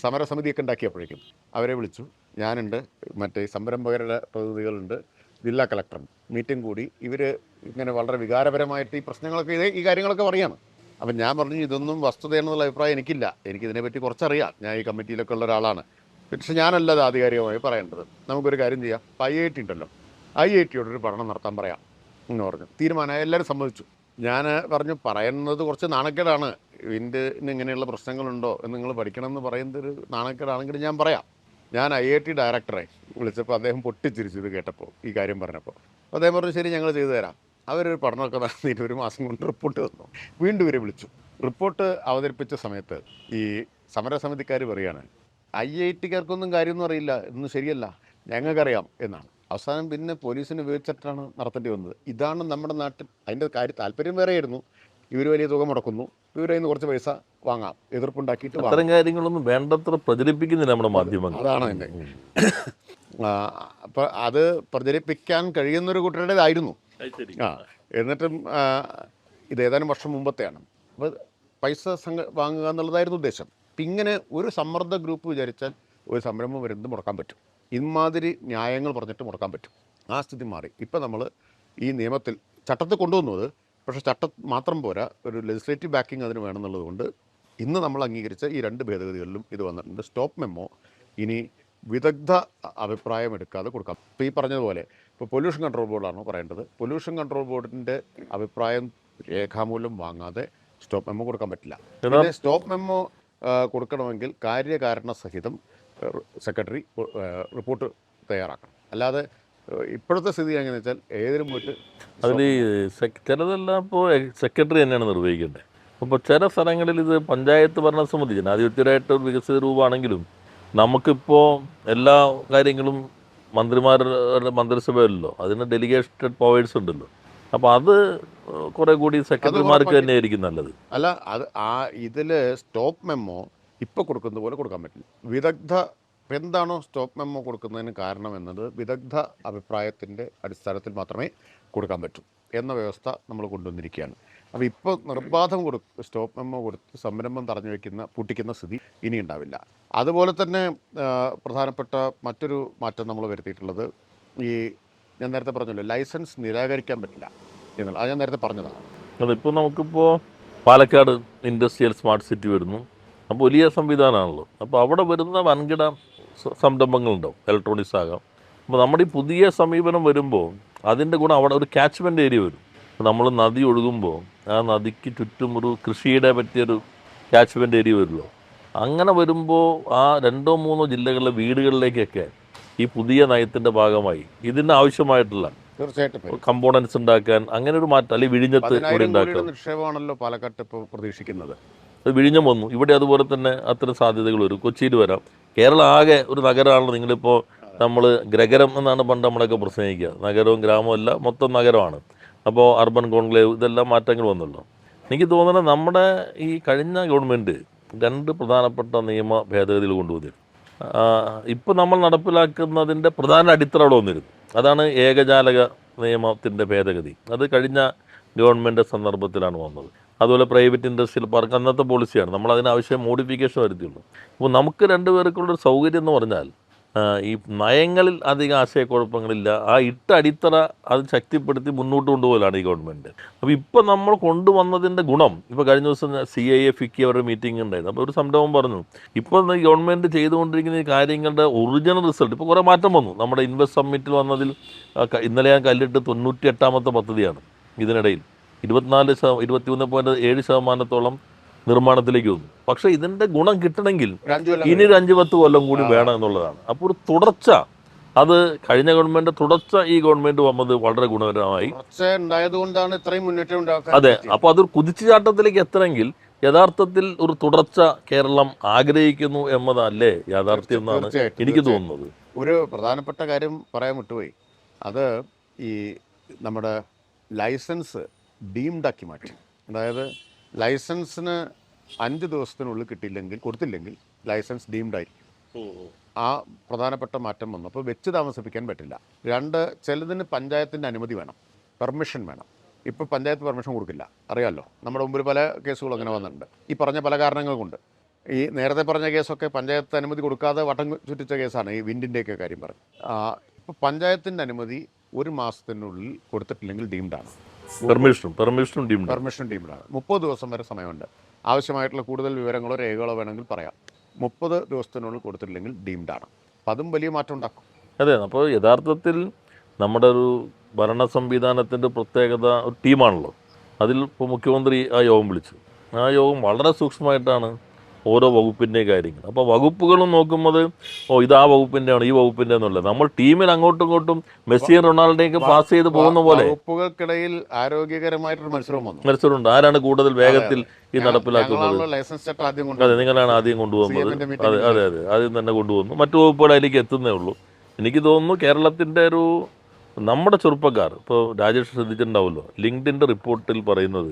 സമരസമിതിയൊക്കെ ഉണ്ടാക്കിയപ്പോഴേക്കും അവരെ വിളിച്ചു. ഞാനുണ്ട്, മറ്റേ സംരംഭകരുടെ പ്രതിനിധികളുണ്ട്, ജില്ലാ കളക്ടർ മീറ്റിംഗ് കൂടി. ഇവർ ഇങ്ങനെ വളരെ വികാരപരമായിട്ട് ഈ പ്രശ്നങ്ങളൊക്കെ ഈ കാര്യങ്ങളൊക്കെ പറയാണ്. അപ്പം ഞാൻ പറഞ്ഞു, ഇതൊന്നും വസ്തുതയെന്നുള്ള അഭിപ്രായം എനിക്കില്ല, എനിക്കിതിനെപ്പറ്റി കുറച്ചറിയാം, ഞാൻ ഈ കമ്മിറ്റിയിലൊക്കെ ഉള്ള ഒരാളാണ്. പക്ഷെ ഞാനല്ല അത് ആധികാരികമായി പറയേണ്ടത്. നമുക്കൊരു കാര്യം ചെയ്യാം, IIT ഉണ്ടല്ലോ, IITയോടൊരു പഠനം നടത്താൻ പറയാം എന്ന് പറഞ്ഞു. തീരുമാനമായി, എല്ലാവരും സമ്മതിച്ചു. ഞാൻ പറഞ്ഞു, പറയുന്നത് കുറച്ച് നാണക്കേടാണ്, വിൻഡിന് ഇങ്ങനെയുള്ള പ്രശ്നങ്ങളുണ്ടോ എന്ന് നിങ്ങൾ പഠിക്കണം എന്ന് പറയുന്നത് ഒരു നാണക്കേടാണെങ്കിൽ ഞാൻ പറയാം. ഞാൻ IIT ഡയറക്ടറെ വിളിച്ചപ്പോൾ അദ്ദേഹം പൊട്ടിച്ചിരിച്ചു ഇത് കേട്ടപ്പോൾ, ഈ കാര്യം പറഞ്ഞപ്പോൾ. അദ്ദേഹം പറഞ്ഞു, ശരി, ഞങ്ങൾ ചെയ്തു തരാം. അവരൊരു പഠനമൊക്കെ നടത്തിയിട്ട് 1 മാസം കൊണ്ട് റിപ്പോർട്ട് തന്നു. വീണ്ടും ഇവരെ വിളിച്ചു. റിപ്പോർട്ട് അവതരിപ്പിച്ച സമയത്ത് ഈ സമരസമിതിക്കാർ പറയുകയാണ്, IITക്കാർക്കൊന്നും കാര്യമൊന്നും അറിയില്ല, ഇതൊന്നും ശരിയല്ല, ഞങ്ങൾക്കറിയാം എന്നാണ്. അവസാനം പിന്നെ പോലീസിനെ ഉപയോഗിച്ചിട്ടാണ് നടത്തേണ്ടി വന്നത്. ഇതാണ് നമ്മുടെ നാട്ടിൽ. അതിൻ്റെ താല്പര്യം വേറെയായിരുന്നു. ഇവർ വലിയ തുക മുടക്കുന്നു, ഇവരിൽ നിന്ന് കുറച്ച് പൈസ വാങ്ങാം, എതിർപ്പുണ്ടാക്കിയിട്ട് വാങ്ങാം. അത്തരം കാര്യങ്ങളൊന്നും വേണ്ടത്ര പ്രചരിപ്പിക്കുന്നില്ല നമ്മുടെ മാധ്യമങ്ങൾ. അതാണ് എൻ്റെ. അപ്പോൾ അത് പ്രചരിപ്പിക്കാൻ കഴിയുന്നൊരു കൂട്ടരുടേതായിരുന്നു. എന്നിട്ടും ഇത് ഏതാനും വർഷം മുമ്പത്തെയാണ്. അപ്പോൾ പൈസ വാങ്ങുക എന്നുള്ളതായിരുന്നു ഉദ്ദേശം. അപ്പം ഇങ്ങനെ ഒരു സമ്മർദ്ദ ഗ്രൂപ്പ് വിചാരിച്ചാൽ ഒരു സംരംഭം വരുന്നത് മുടക്കാൻ പറ്റും. ഇമാതിരി ന്യായങ്ങൾ പറഞ്ഞിട്ട് മുടക്കാൻ പറ്റും. ആ സ്ഥിതി മാറി. ഇപ്പം നമ്മൾ ഈ നിയമത്തിൽ ചട്ടത്തിൽ കൊണ്ടുവന്നത്, പക്ഷേ ചട്ടം മാത്രം പോരാ, ഒരു ലെജിസ്ലേറ്റീവ് ബാക്കിംഗ് അതിന് വേണമെന്നുള്ളത് കൊണ്ട് ഇന്ന് നമ്മൾ അംഗീകരിച്ച ഈ 2 ഭേദഗതികളിലും ഇത് വന്നിട്ടുണ്ട്. സ്റ്റോപ്പ് മെമ്മോ ഇനി വിദഗ്ധ അഭിപ്രായം എടുക്കാതെ കൊടുക്കാം. ഇപ്പോൾ ഈ പറഞ്ഞതുപോലെ, ഇപ്പോൾ പൊല്യൂഷൻ കൺട്രോൾ ബോർഡാണോ പറയേണ്ടത്, പൊല്യൂഷൻ കൺട്രോൾ ബോർഡിൻ്റെ അഭിപ്രായം രേഖാമൂലം വാങ്ങാതെ സ്റ്റോപ്പ് മെമ്മോ കൊടുക്കാൻ പറ്റില്ല. പിന്നെ സ്റ്റോപ്പ് മെമ്മോ കൊടുക്കണമെങ്കിൽ കാര്യകാരണ സഹിതം സെക്രട്ടറി റിപ്പോർട്ട് തയ്യാറാക്കണം. അല്ലാതെ ഇപ്പോഴത്തെ സ്ഥിതി എങ്ങനെയാണെന്ന് വെച്ചാൽ ഏതിനും പോയിട്ട് അതിൽ ചിലതെല്ലാം ഇപ്പോൾ സെക്രട്ടറി തന്നെയാണ് നിർവഹിക്കേണ്ടത്. അപ്പോൾ ചില സ്ഥലങ്ങളിൽ ഇത് പഞ്ചായത്ത് ഭരണസമിതി ജനാധിപത്യമായിട്ട് ഒരു വികസിത രൂപമാണെങ്കിലും നമുക്കിപ്പോൾ എല്ലാ കാര്യങ്ങളും മന്ത്രിമാരുടെ മന്ത്രിസഭയല്ലോ, അതിന് ഡെലിഗേറ്റഡ് പവേഴ്സ് ഉണ്ടല്ലോ. അപ്പോൾ അത് കുറെ കൂടി സെക്രട്ടറിമാർക്ക് തന്നെയായിരിക്കും നല്ലത്. അല്ല, അത് ഇതിൽ സ്റ്റോപ്പ് മെമ്മോ ഇപ്പോൾ കൊടുക്കുന്ന പോലെ കൊടുക്കാൻ പറ്റില്ല. വിദഗ്ധ എന്താണോ സ്റ്റോപ്പ് മെമ്മോ കൊടുക്കുന്നതിന് കാരണം എന്നത് വിദഗ്ധ അഭിപ്രായത്തിൻ്റെ അടിസ്ഥാനത്തിൽ മാത്രമേ കൊടുക്കാൻ പറ്റൂ എന്ന വ്യവസ്ഥ നമ്മൾ കൊണ്ടുവന്നിരിക്കുകയാണ്. അപ്പോൾ ഇപ്പോൾ നിർബാധം സ്റ്റോപ്പ് മെമ്മോ കൊടുത്ത് സംരംഭം തടഞ്ഞു വയ്ക്കുന്ന പൂട്ടിക്കുന്ന സ്ഥിതി ഇനി ഉണ്ടാവില്ല. അതുപോലെ തന്നെ പ്രധാനപ്പെട്ട മറ്റൊരു മാറ്റം നമ്മൾ വരുത്തിയിട്ടുള്ളത്, ഈ ഞാൻ നേരത്തെ പറഞ്ഞല്ലോ, ലൈസൻസ് നിരാകരിക്കാൻ പറ്റില്ല എന്നുള്ള, അത് ഞാൻ നേരത്തെ പറഞ്ഞതാണ്. അതിപ്പോൾ നമുക്കിപ്പോൾ പാലക്കാട് ഇൻഡസ്ട്രിയൽ സ്മാർട്ട് സിറ്റി വരുന്നു. അപ്പോൾ വലിയ സംവിധാനമാണല്ലോ. അപ്പോൾ അവിടെ വരുന്ന വൻകിട സംരംഭങ്ങളുണ്ടാവും, ഇലക്ട്രോണിക്സ് ആകാം. അപ്പോൾ നമ്മുടെ ഈ പുതിയ സമീപനം വരുമ്പോൾ അതിൻ്റെ ഗുണം അവിടെ ഒരു ക്യാച്ച്മെൻറ്റ് ഏരിയ വരും. നമ്മൾ നദി ഒഴുകുമ്പോൾ ആ നദിക്ക് ചുറ്റും ഒരു കൃഷിയുടെ പറ്റിയൊരു ക്യാച്ച്മെൻറ്റ് ഏരിയ വരുമല്ലോ. അങ്ങനെ വരുമ്പോൾ ആ 2-3 ജില്ലകളിലെ വീടുകളിലേക്കൊക്കെ ഈ പുതിയ നയത്തിൻ്റെ ഭാഗമായി ഇതിന് ആവശ്യമായിട്ടുള്ള തീർച്ചയായിട്ടും കമ്പോണൻസ് ഉണ്ടാക്കാൻ അങ്ങനെ ഒരു മാറ്റം, അല്ലെങ്കിൽ വിഴിഞ്ഞത്ത് ഇവിടെ ഉണ്ടാക്കാം. നിക്ഷേപമാണല്ലോ പാലക്കാട്ട് ഇപ്പോൾ പ്രതീക്ഷിക്കുന്നത്. അത് വിഴിഞ്ഞം വന്നു, ഇവിടെ അതുപോലെ തന്നെ അത്തരം സാധ്യതകൾ വരും. കൊച്ചിയിൽ വരാം. കേരളം ആകെ ഒരു നഗരമാണല്ലോ. നിങ്ങളിപ്പോൾ നമ്മൾ ഗ്രഗരം എന്നാണ് പണ്ട് നമ്മളൊക്കെ പ്രസംഗിക്കുക. നഗരവും ഗ്രാമവും അല്ല, മൊത്തം നഗരമാണ്. അപ്പോൾ അർബൻ കോൺക്ലേവ് ഇതെല്ലാം മാറ്റങ്ങൾ വന്നല്ലോ. എനിക്ക് തോന്നുന്നത് നമ്മുടെ ഈ കഴിഞ്ഞ ഗവൺമെൻറ് 2 പ്രധാനപ്പെട്ട നിയമ ഭേദഗതികൾ കൊണ്ടുവന്നിരുന്നു. ഇപ്പോൾ നമ്മൾ നടപ്പിലാക്കുന്നതിൻ്റെ പ്രധാന അടിത്തറ അവിടെ വന്നിരുന്നു. അതാണ് ഏകജാലക നിയമത്തിൻ്റെ ഭേദഗതി. അത് കഴിഞ്ഞ ഗവൺമെൻറ് സന്ദർഭത്തിലാണ് വന്നത്. അതുപോലെ പ്രൈവറ്റ് ഇൻഡസ്ട്രിയൽ പാർക്ക് അന്നത്തെ പോളിസിയാണ്. നമ്മൾ അതിനാവശ്യം മോഡിഫിക്കേഷൻ വരുത്തിയുള്ളൂ. അപ്പോൾ നമുക്ക് 2 പേർക്കുള്ളൊരു സൗകര്യം എന്ന് പറഞ്ഞാൽ ഈ നയങ്ങളിൽ അധികം ആശയക്കുഴപ്പങ്ങളില്ല. ആ ഇട്ട അടിത്തറ അത് ശക്തിപ്പെടുത്തി മുന്നോട്ട് കൊണ്ടുപോകലാണ് ഈ ഗവൺമെൻറ്. അപ്പോൾ ഇപ്പോൾ നമ്മൾ കൊണ്ടുവന്നതിൻ്റെ ഗുണം, ഇപ്പോൾ കഴിഞ്ഞ ദിവസം CIA FICCI അവരുടെ മീറ്റിംഗ് ഉണ്ടായിരുന്നു. അപ്പോൾ ഒരു സംരംഭം പറഞ്ഞു, ഇപ്പോൾ ഈ ഗവൺമെൻറ് ചെയ്തുകൊണ്ടിരിക്കുന്ന ഈ കാര്യങ്ങളുടെ ഒറിജിനൽ റിസൾട്ട് ഇപ്പോൾ കുറേ മാറ്റം വന്നു. നമ്മുടെ ഇൻവെസ്റ്റ് സമ്മിറ്റിൽ വന്നതിൽ ഇന്നലെ ഞാൻ കല്ലിട്ട് 98ാമത്തെ പദ്ധതിയാണ്. ഇതിനിടയിൽ 23.7% നിർമ്മാണത്തിലേക്ക് വന്നു. പക്ഷേ ഇതിൻ്റെ ഗുണം കിട്ടണമെങ്കിൽ ഒരു 5 കൊല്ലം ഇനി ഒരു 5-10 കൊല്ലം കൂടി വേണം എന്നുള്ളതാണ്. അപ്പോൾ ഒരു തുടർച്ച, അത് കഴിഞ്ഞ ഗവൺമെൻറ് തുടർച്ച ഈ ഗവൺമെൻറ് വന്നത് വളരെ ഗുണകരമായി. കുറച്ച് ഉണ്ടായതുകൊണ്ടാണ് ഇത്രയും മുന്നേറ്റം ഉണ്ടാക്കാൻ അതെ, പറ്റിയത്. അപ്പോൾ അതൊരു കുതിച്ചുചാട്ടത്തിലേക്ക് എത്തണമെങ്കിൽ യഥാർത്ഥത്തിൽ ഒരു തുടർച്ച കേരളം ആഗ്രഹിക്കുന്നു എന്നതല്ലേ യാഥാർത്ഥ്യം എന്നാണ് തീർച്ചയായിട്ടും, എനിക്ക് തീർച്ചയായിട്ടും. തോന്നുന്നത്. ഒരു പ്രധാനപ്പെട്ട കാര്യം പറയാൻ വിട്ടുപോയി. അത് ഈ നമ്മുടെ ലൈസൻസ് ഡീംഡാക്കി മാറ്റി. അതായത് ലൈസൻസിന് 5 ദിവസത്തിനുള്ളിൽ കൊടുത്തില്ലെങ്കിൽ ലൈസൻസ് ഡീംഡായിരിക്കും. ആ പ്രധാനപ്പെട്ട മാറ്റം വന്നു. അപ്പോൾ വെച്ച് താമസിപ്പിക്കാൻ പറ്റില്ല. 2, ചിലതിന് പഞ്ചായത്തിൻ്റെ അനുമതി വേണം, പെർമിഷൻ വേണം. ഇപ്പോൾ പഞ്ചായത്ത് പെർമിഷൻ കൊടുക്കില്ല, അറിയാമല്ലോ. നമ്മുടെ മുമ്പിൽ പല കേസുകളും അങ്ങനെ വന്നിട്ടുണ്ട്, ഈ പറഞ്ഞ പല കാരണങ്ങൾ കൊണ്ട്. ഈ നേരത്തെ പറഞ്ഞ കേസൊക്കെ പഞ്ചായത്ത് അനുമതി കൊടുക്കാതെ വട്ടം ചുറ്റിച്ച കേസാണ്, ഈ വിൻഡിൻ്റെയൊക്കെ കാര്യം പറഞ്ഞു. ഇപ്പോൾ പഞ്ചായത്തിൻ്റെ അനുമതി 1 മാസത്തിനുള്ളിൽ കൊടുത്തിട്ടില്ലെങ്കിൽ ഡീംഡാണ്. പെർമിഷനും ഡീംഡ്. പെർമിഷൻ ഡീംഡാണ്. 30 ദിവസം വരെ സമയമുണ്ട്. ആവശ്യമായിട്ടുള്ള കൂടുതൽ വിവരങ്ങളോ രേഖകളോ വേണമെങ്കിൽ പറയാം. 30 ദിവസത്തിനുള്ളിൽ കൊടുത്തിട്ടില്ലെങ്കിൽ ഡീംഡാണ്. അപ്പം അതും വലിയ മാറ്റം ഉണ്ടാക്കും. അതെ, അപ്പോൾ യഥാർത്ഥത്തിൽ നമ്മുടെ ഒരു ഭരണ സംവിധാനത്തിൻ്റെ പ്രത്യേകത ഒരു ടീമാണല്ലോ. അതിൽ ഇപ്പോൾ മുഖ്യമന്ത്രി ആ യോഗം വിളിച്ചു. ആ യോഗം വളരെ സൂക്ഷ്മമായിട്ടാണ് ഓരോ വകുപ്പിൻ്റെ കാര്യങ്ങൾ. അപ്പോൾ വകുപ്പുകളും നോക്കുമ്പോൾ ഇത് ആ വകുപ്പിൻ്റെയാണ്, ഈ വകുപ്പിൻ്റെ എന്നല്ല. നമ്മൾ ടീമിൽ അങ്ങോട്ടും ഇങ്ങോട്ടും മെസ്സിയും റൊണാൾഡോയൊക്കെ പാസ് ചെയ്ത് പോകുന്ന പോലെ വകുപ്പുകൾക്കിടയിൽ ആരോഗ്യകരമായിട്ടൊരു മത്സരമുണ്ട്. ആരാണ് കൂടുതൽ വേഗത്തിൽ ഈ നടപ്പിലാക്കുന്നത്? ലൈസൻസ് ചട്ടം ആദ്യം അതെ, നിങ്ങളാണ് ആദ്യം കൊണ്ടുപോകുന്നത്. അതെ അതെ അതെ, ആദ്യം തന്നെ കൊണ്ടുവന്നു. മറ്റു വകുപ്പുകൾ അതിലേക്ക് എത്തുന്നേ ഉള്ളൂ. എനിക്ക് തോന്നുന്നു കേരളത്തിൻ്റെ നമ്മുടെ ചെറുപ്പക്കാർ, ഇപ്പോൾ രാജേഷ് ശ്രദ്ധിച്ചിട്ടുണ്ടാവുമല്ലോ, ലിങ്ക്ഡിൻ്റെ റിപ്പോർട്ടിൽ പറയുന്നത്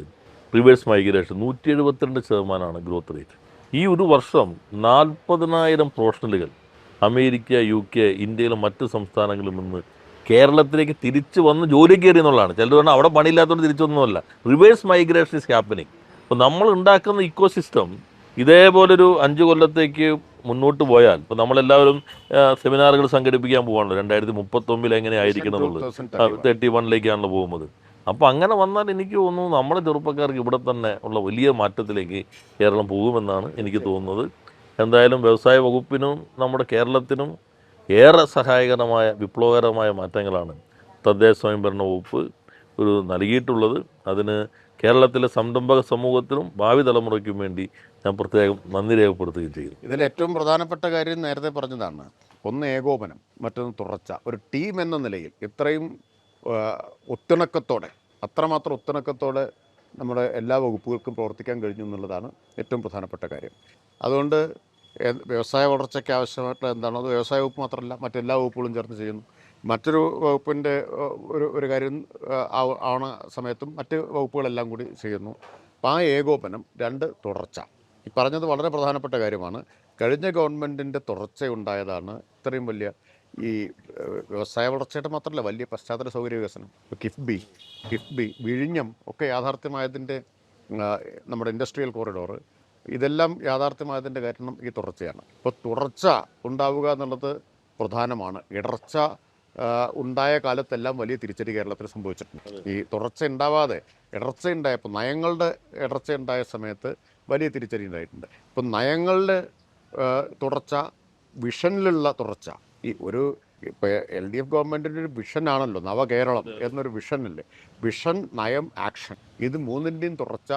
റിവേഴ്സ് മൈഗ്രേഷൻ 172% ഗ്രോത്ത് റേറ്റ്. ഈ ഒരു വർഷം 40,000 പ്രൊഫഷണലുകൾ അമേരിക്ക, UK, ഇന്ത്യയിലെ മറ്റ് സംസ്ഥാനങ്ങളിൽ നിന്ന് കേരളത്തിലേക്ക് തിരിച്ചു വന്ന് ജോലി കയറി എന്നുള്ളതാണ്. ചിലർ പറഞ്ഞാൽ അവിടെ പണിയില്ലാത്തതുകൊണ്ട് തിരിച്ചൊന്നുമല്ല. Reverse migration is happening. അപ്പോൾ നമ്മൾ ഉണ്ടാക്കുന്ന ഇക്കോ സിസ്റ്റം ഇതേപോലൊരു 5 കൊല്ലത്തേക്ക് മുന്നോട്ട് പോയാൽ, ഇപ്പോൾ നമ്മളെല്ലാവരും സെമിനാറുകൾ സംഘടിപ്പിക്കാൻ പോകാണല്ലോ 2039 എങ്ങനെ ആയിരിക്കണം എന്നുള്ളത്. 31ലേക്കാണല്ലോ പോകുന്നത്. അപ്പോൾ അങ്ങനെ വന്നാൽ എനിക്ക് തോന്നുന്നു നമ്മുടെ ചെറുപ്പക്കാർക്ക് ഇവിടെ തന്നെ ഉള്ള വലിയ മാറ്റത്തിലേക്ക് കേരളം പോകുമെന്നാണ് എനിക്ക് തോന്നുന്നത്. എന്തായാലും വ്യവസായ വകുപ്പിനും നമ്മുടെ കേരളത്തിനും ഏറെ സഹായകരമായ വിപ്ലവകരമായ മാറ്റങ്ങളാണ് തദ്ദേശ സ്വയംഭരണ വകുപ്പ് നൽകിയിട്ടുള്ളത്. അതിന് കേരളത്തിലെ സംരംഭക സമൂഹത്തിനും ഭാവി തലമുറയ്ക്കും വേണ്ടി ഞാൻ പ്രത്യേകം നന്ദി രേഖപ്പെടുത്തുകയും ചെയ്തു. ഇതിൽ ഏറ്റവും പ്രധാനപ്പെട്ട കാര്യം നേരത്തെ പറഞ്ഞതാണ്. ഒന്ന് ഏകോപനം, മറ്റൊന്ന് തുടർച്ച. ഒരു ടീം എന്ന നിലയിൽ ഇത്രയും ഒത്തിണക്കത്തോടെ, അത്രമാത്രം ഒത്തിണക്കത്തോടെ നമ്മുടെ എല്ലാ വകുപ്പുകൾക്കും പ്രവർത്തിക്കാൻ കഴിഞ്ഞു എന്നുള്ളതാണ് ഏറ്റവും പ്രധാനപ്പെട്ട കാര്യം. അതുകൊണ്ട് വ്യവസായ വളർച്ചയ്ക്ക് ആവശ്യമായിട്ടുള്ള എന്താണോ അത് വ്യവസായ വകുപ്പ് മാത്രമല്ല, മറ്റെല്ലാ വകുപ്പുകളും ചേർന്ന് ചെയ്യുന്നു. മറ്റൊരു വകുപ്പിൻ്റെ ഒരു കാര്യം ആവണ സമയത്തും മറ്റ് വകുപ്പുകളെല്ലാം കൂടി ചെയ്യുന്നു. അപ്പോൾ ആ ഏകോപനം, 2 തുടർച്ച. ഈ പറഞ്ഞത് വളരെ പ്രധാനപ്പെട്ട കാര്യമാണ്. കഴിഞ്ഞ ഗവൺമെൻറ്റിൻ്റെ തുടർച്ചയുണ്ടായതാണ് ഇത്രയും വലിയ ഈ വ്യവസായ വളർച്ചയുടെ മാത്രമല്ല, വലിയ പശ്ചാത്തല സൗകര്യ വികസനം. കിഫ്ബി, വിഴിഞ്ഞം ഒക്കെ യാഥാർത്ഥ്യമായതിൻ്റെ, നമ്മുടെ ഇൻഡസ്ട്രിയൽ കോറിഡോർ, ഇതെല്ലാം യാഥാർത്ഥ്യമായതിൻ്റെ കാരണം ഈ തുടർച്ചയാണ്. ഇപ്പോൾ തുടർച്ച ഉണ്ടാവുക എന്നുള്ളത് പ്രധാനമാണ്. ഇടർച്ച ഉണ്ടായ കാലത്തെല്ലാം വലിയ തിരിച്ചടി കേരളത്തിൽ സംഭവിച്ചിട്ടുണ്ട്. ഈ തുടർച്ച ഉണ്ടാവാതെ ഇടർച്ച ഉണ്ടായപ്പോൾ, നയങ്ങളുടെ ഇടർച്ച ഉണ്ടായ സമയത്ത് വലിയ തിരിച്ചടി ഉണ്ടായിട്ടുണ്ട്. ഇപ്പം നയങ്ങളുടെ തുടർച്ച, വിഷനിലുള്ള തുടർച്ച. ഇപ്പോൾ LDF ഗവൺമെൻറ്റിൻ്റെ ഒരു വിഷനാണല്ലോ നവകേരളം എന്നൊരു വിഷനല്ലേ. വിഷൻ, നയം, ആക്ഷൻ, ഇത് 3ൻ്റെയും തുടർച്ച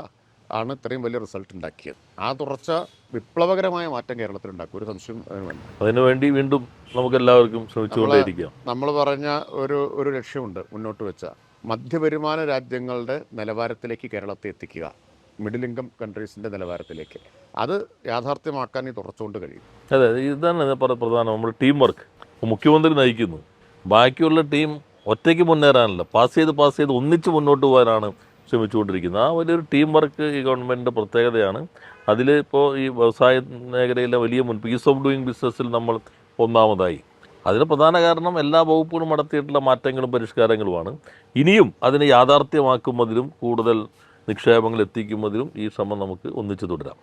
ആണ് ഇത്രയും വലിയ റിസൾട്ട് ഉണ്ടാക്കിയത്. ആ തുടർച്ച വിപ്ലവകരമായ മാറ്റം കേരളത്തിലുണ്ടാക്കും, ഒരു സംശയം വേണ്ട. അതിനുവേണ്ടി വീണ്ടും നമുക്കെല്ലാവർക്കും ശ്രമിച്ചുകൊണ്ടേയിരിക്കാം. നമ്മൾ പറഞ്ഞ ഒരു ലക്ഷ്യമുണ്ട് മുന്നോട്ട് വെച്ച, മധ്യവരുമാന രാജ്യങ്ങളുടെ നിലവാരത്തിലേക്ക് കേരളത്തെ എത്തിക്കുക, മിഡിൽ ഇൻകം കൺട്രീസിൻ്റെ നിലവാരത്തിലേക്ക്. അത് യാഥാർത്ഥ്യമാക്കാൻ ഈ തുടർച്ചുകൊണ്ട് കഴിയും. അതെ, ഇതാണ് പ്രധാനം. നമ്മൾ ടീം വർക്ക് മുഖ്യമന്ത്രി നയിക്കുന്നു. ബാക്കിയുള്ള ടീം ഒറ്റയ്ക്ക് മുന്നേറാനല്ല, പാസ് ചെയ്ത് ഒന്നിച്ച് മുന്നോട്ട് പോകാനാണ് ശ്രമിച്ചുകൊണ്ടിരിക്കുന്നത്. ആ വലിയൊരു ടീം വർക്ക് ഈ ഗവൺമെൻറ്റിൻ്റെ പ്രത്യേകതയാണ്. അതിലിപ്പോൾ ഈ വ്യവസായ മേഖലയിലെ വലിയ പീസ് ഓഫ് ഡൂയിങ് ബിസിനസ്സിൽ നമ്മൾ ഒന്നാമതായി. അതിന് പ്രധാന കാരണം എല്ലാ വകുപ്പുകളും നടത്തിയിട്ടുള്ള മാറ്റങ്ങളും പരിഷ്കാരങ്ങളുമാണ്. ഇനിയും അതിനെ യാഥാർത്ഥ്യമാക്കുന്നതിലും കൂടുതൽ നിക്ഷേപങ്ങൾ എത്തിക്കുന്നതിലും ഈ ശ്രമം നമുക്ക് ഒന്നിച്ചു തുടരാം.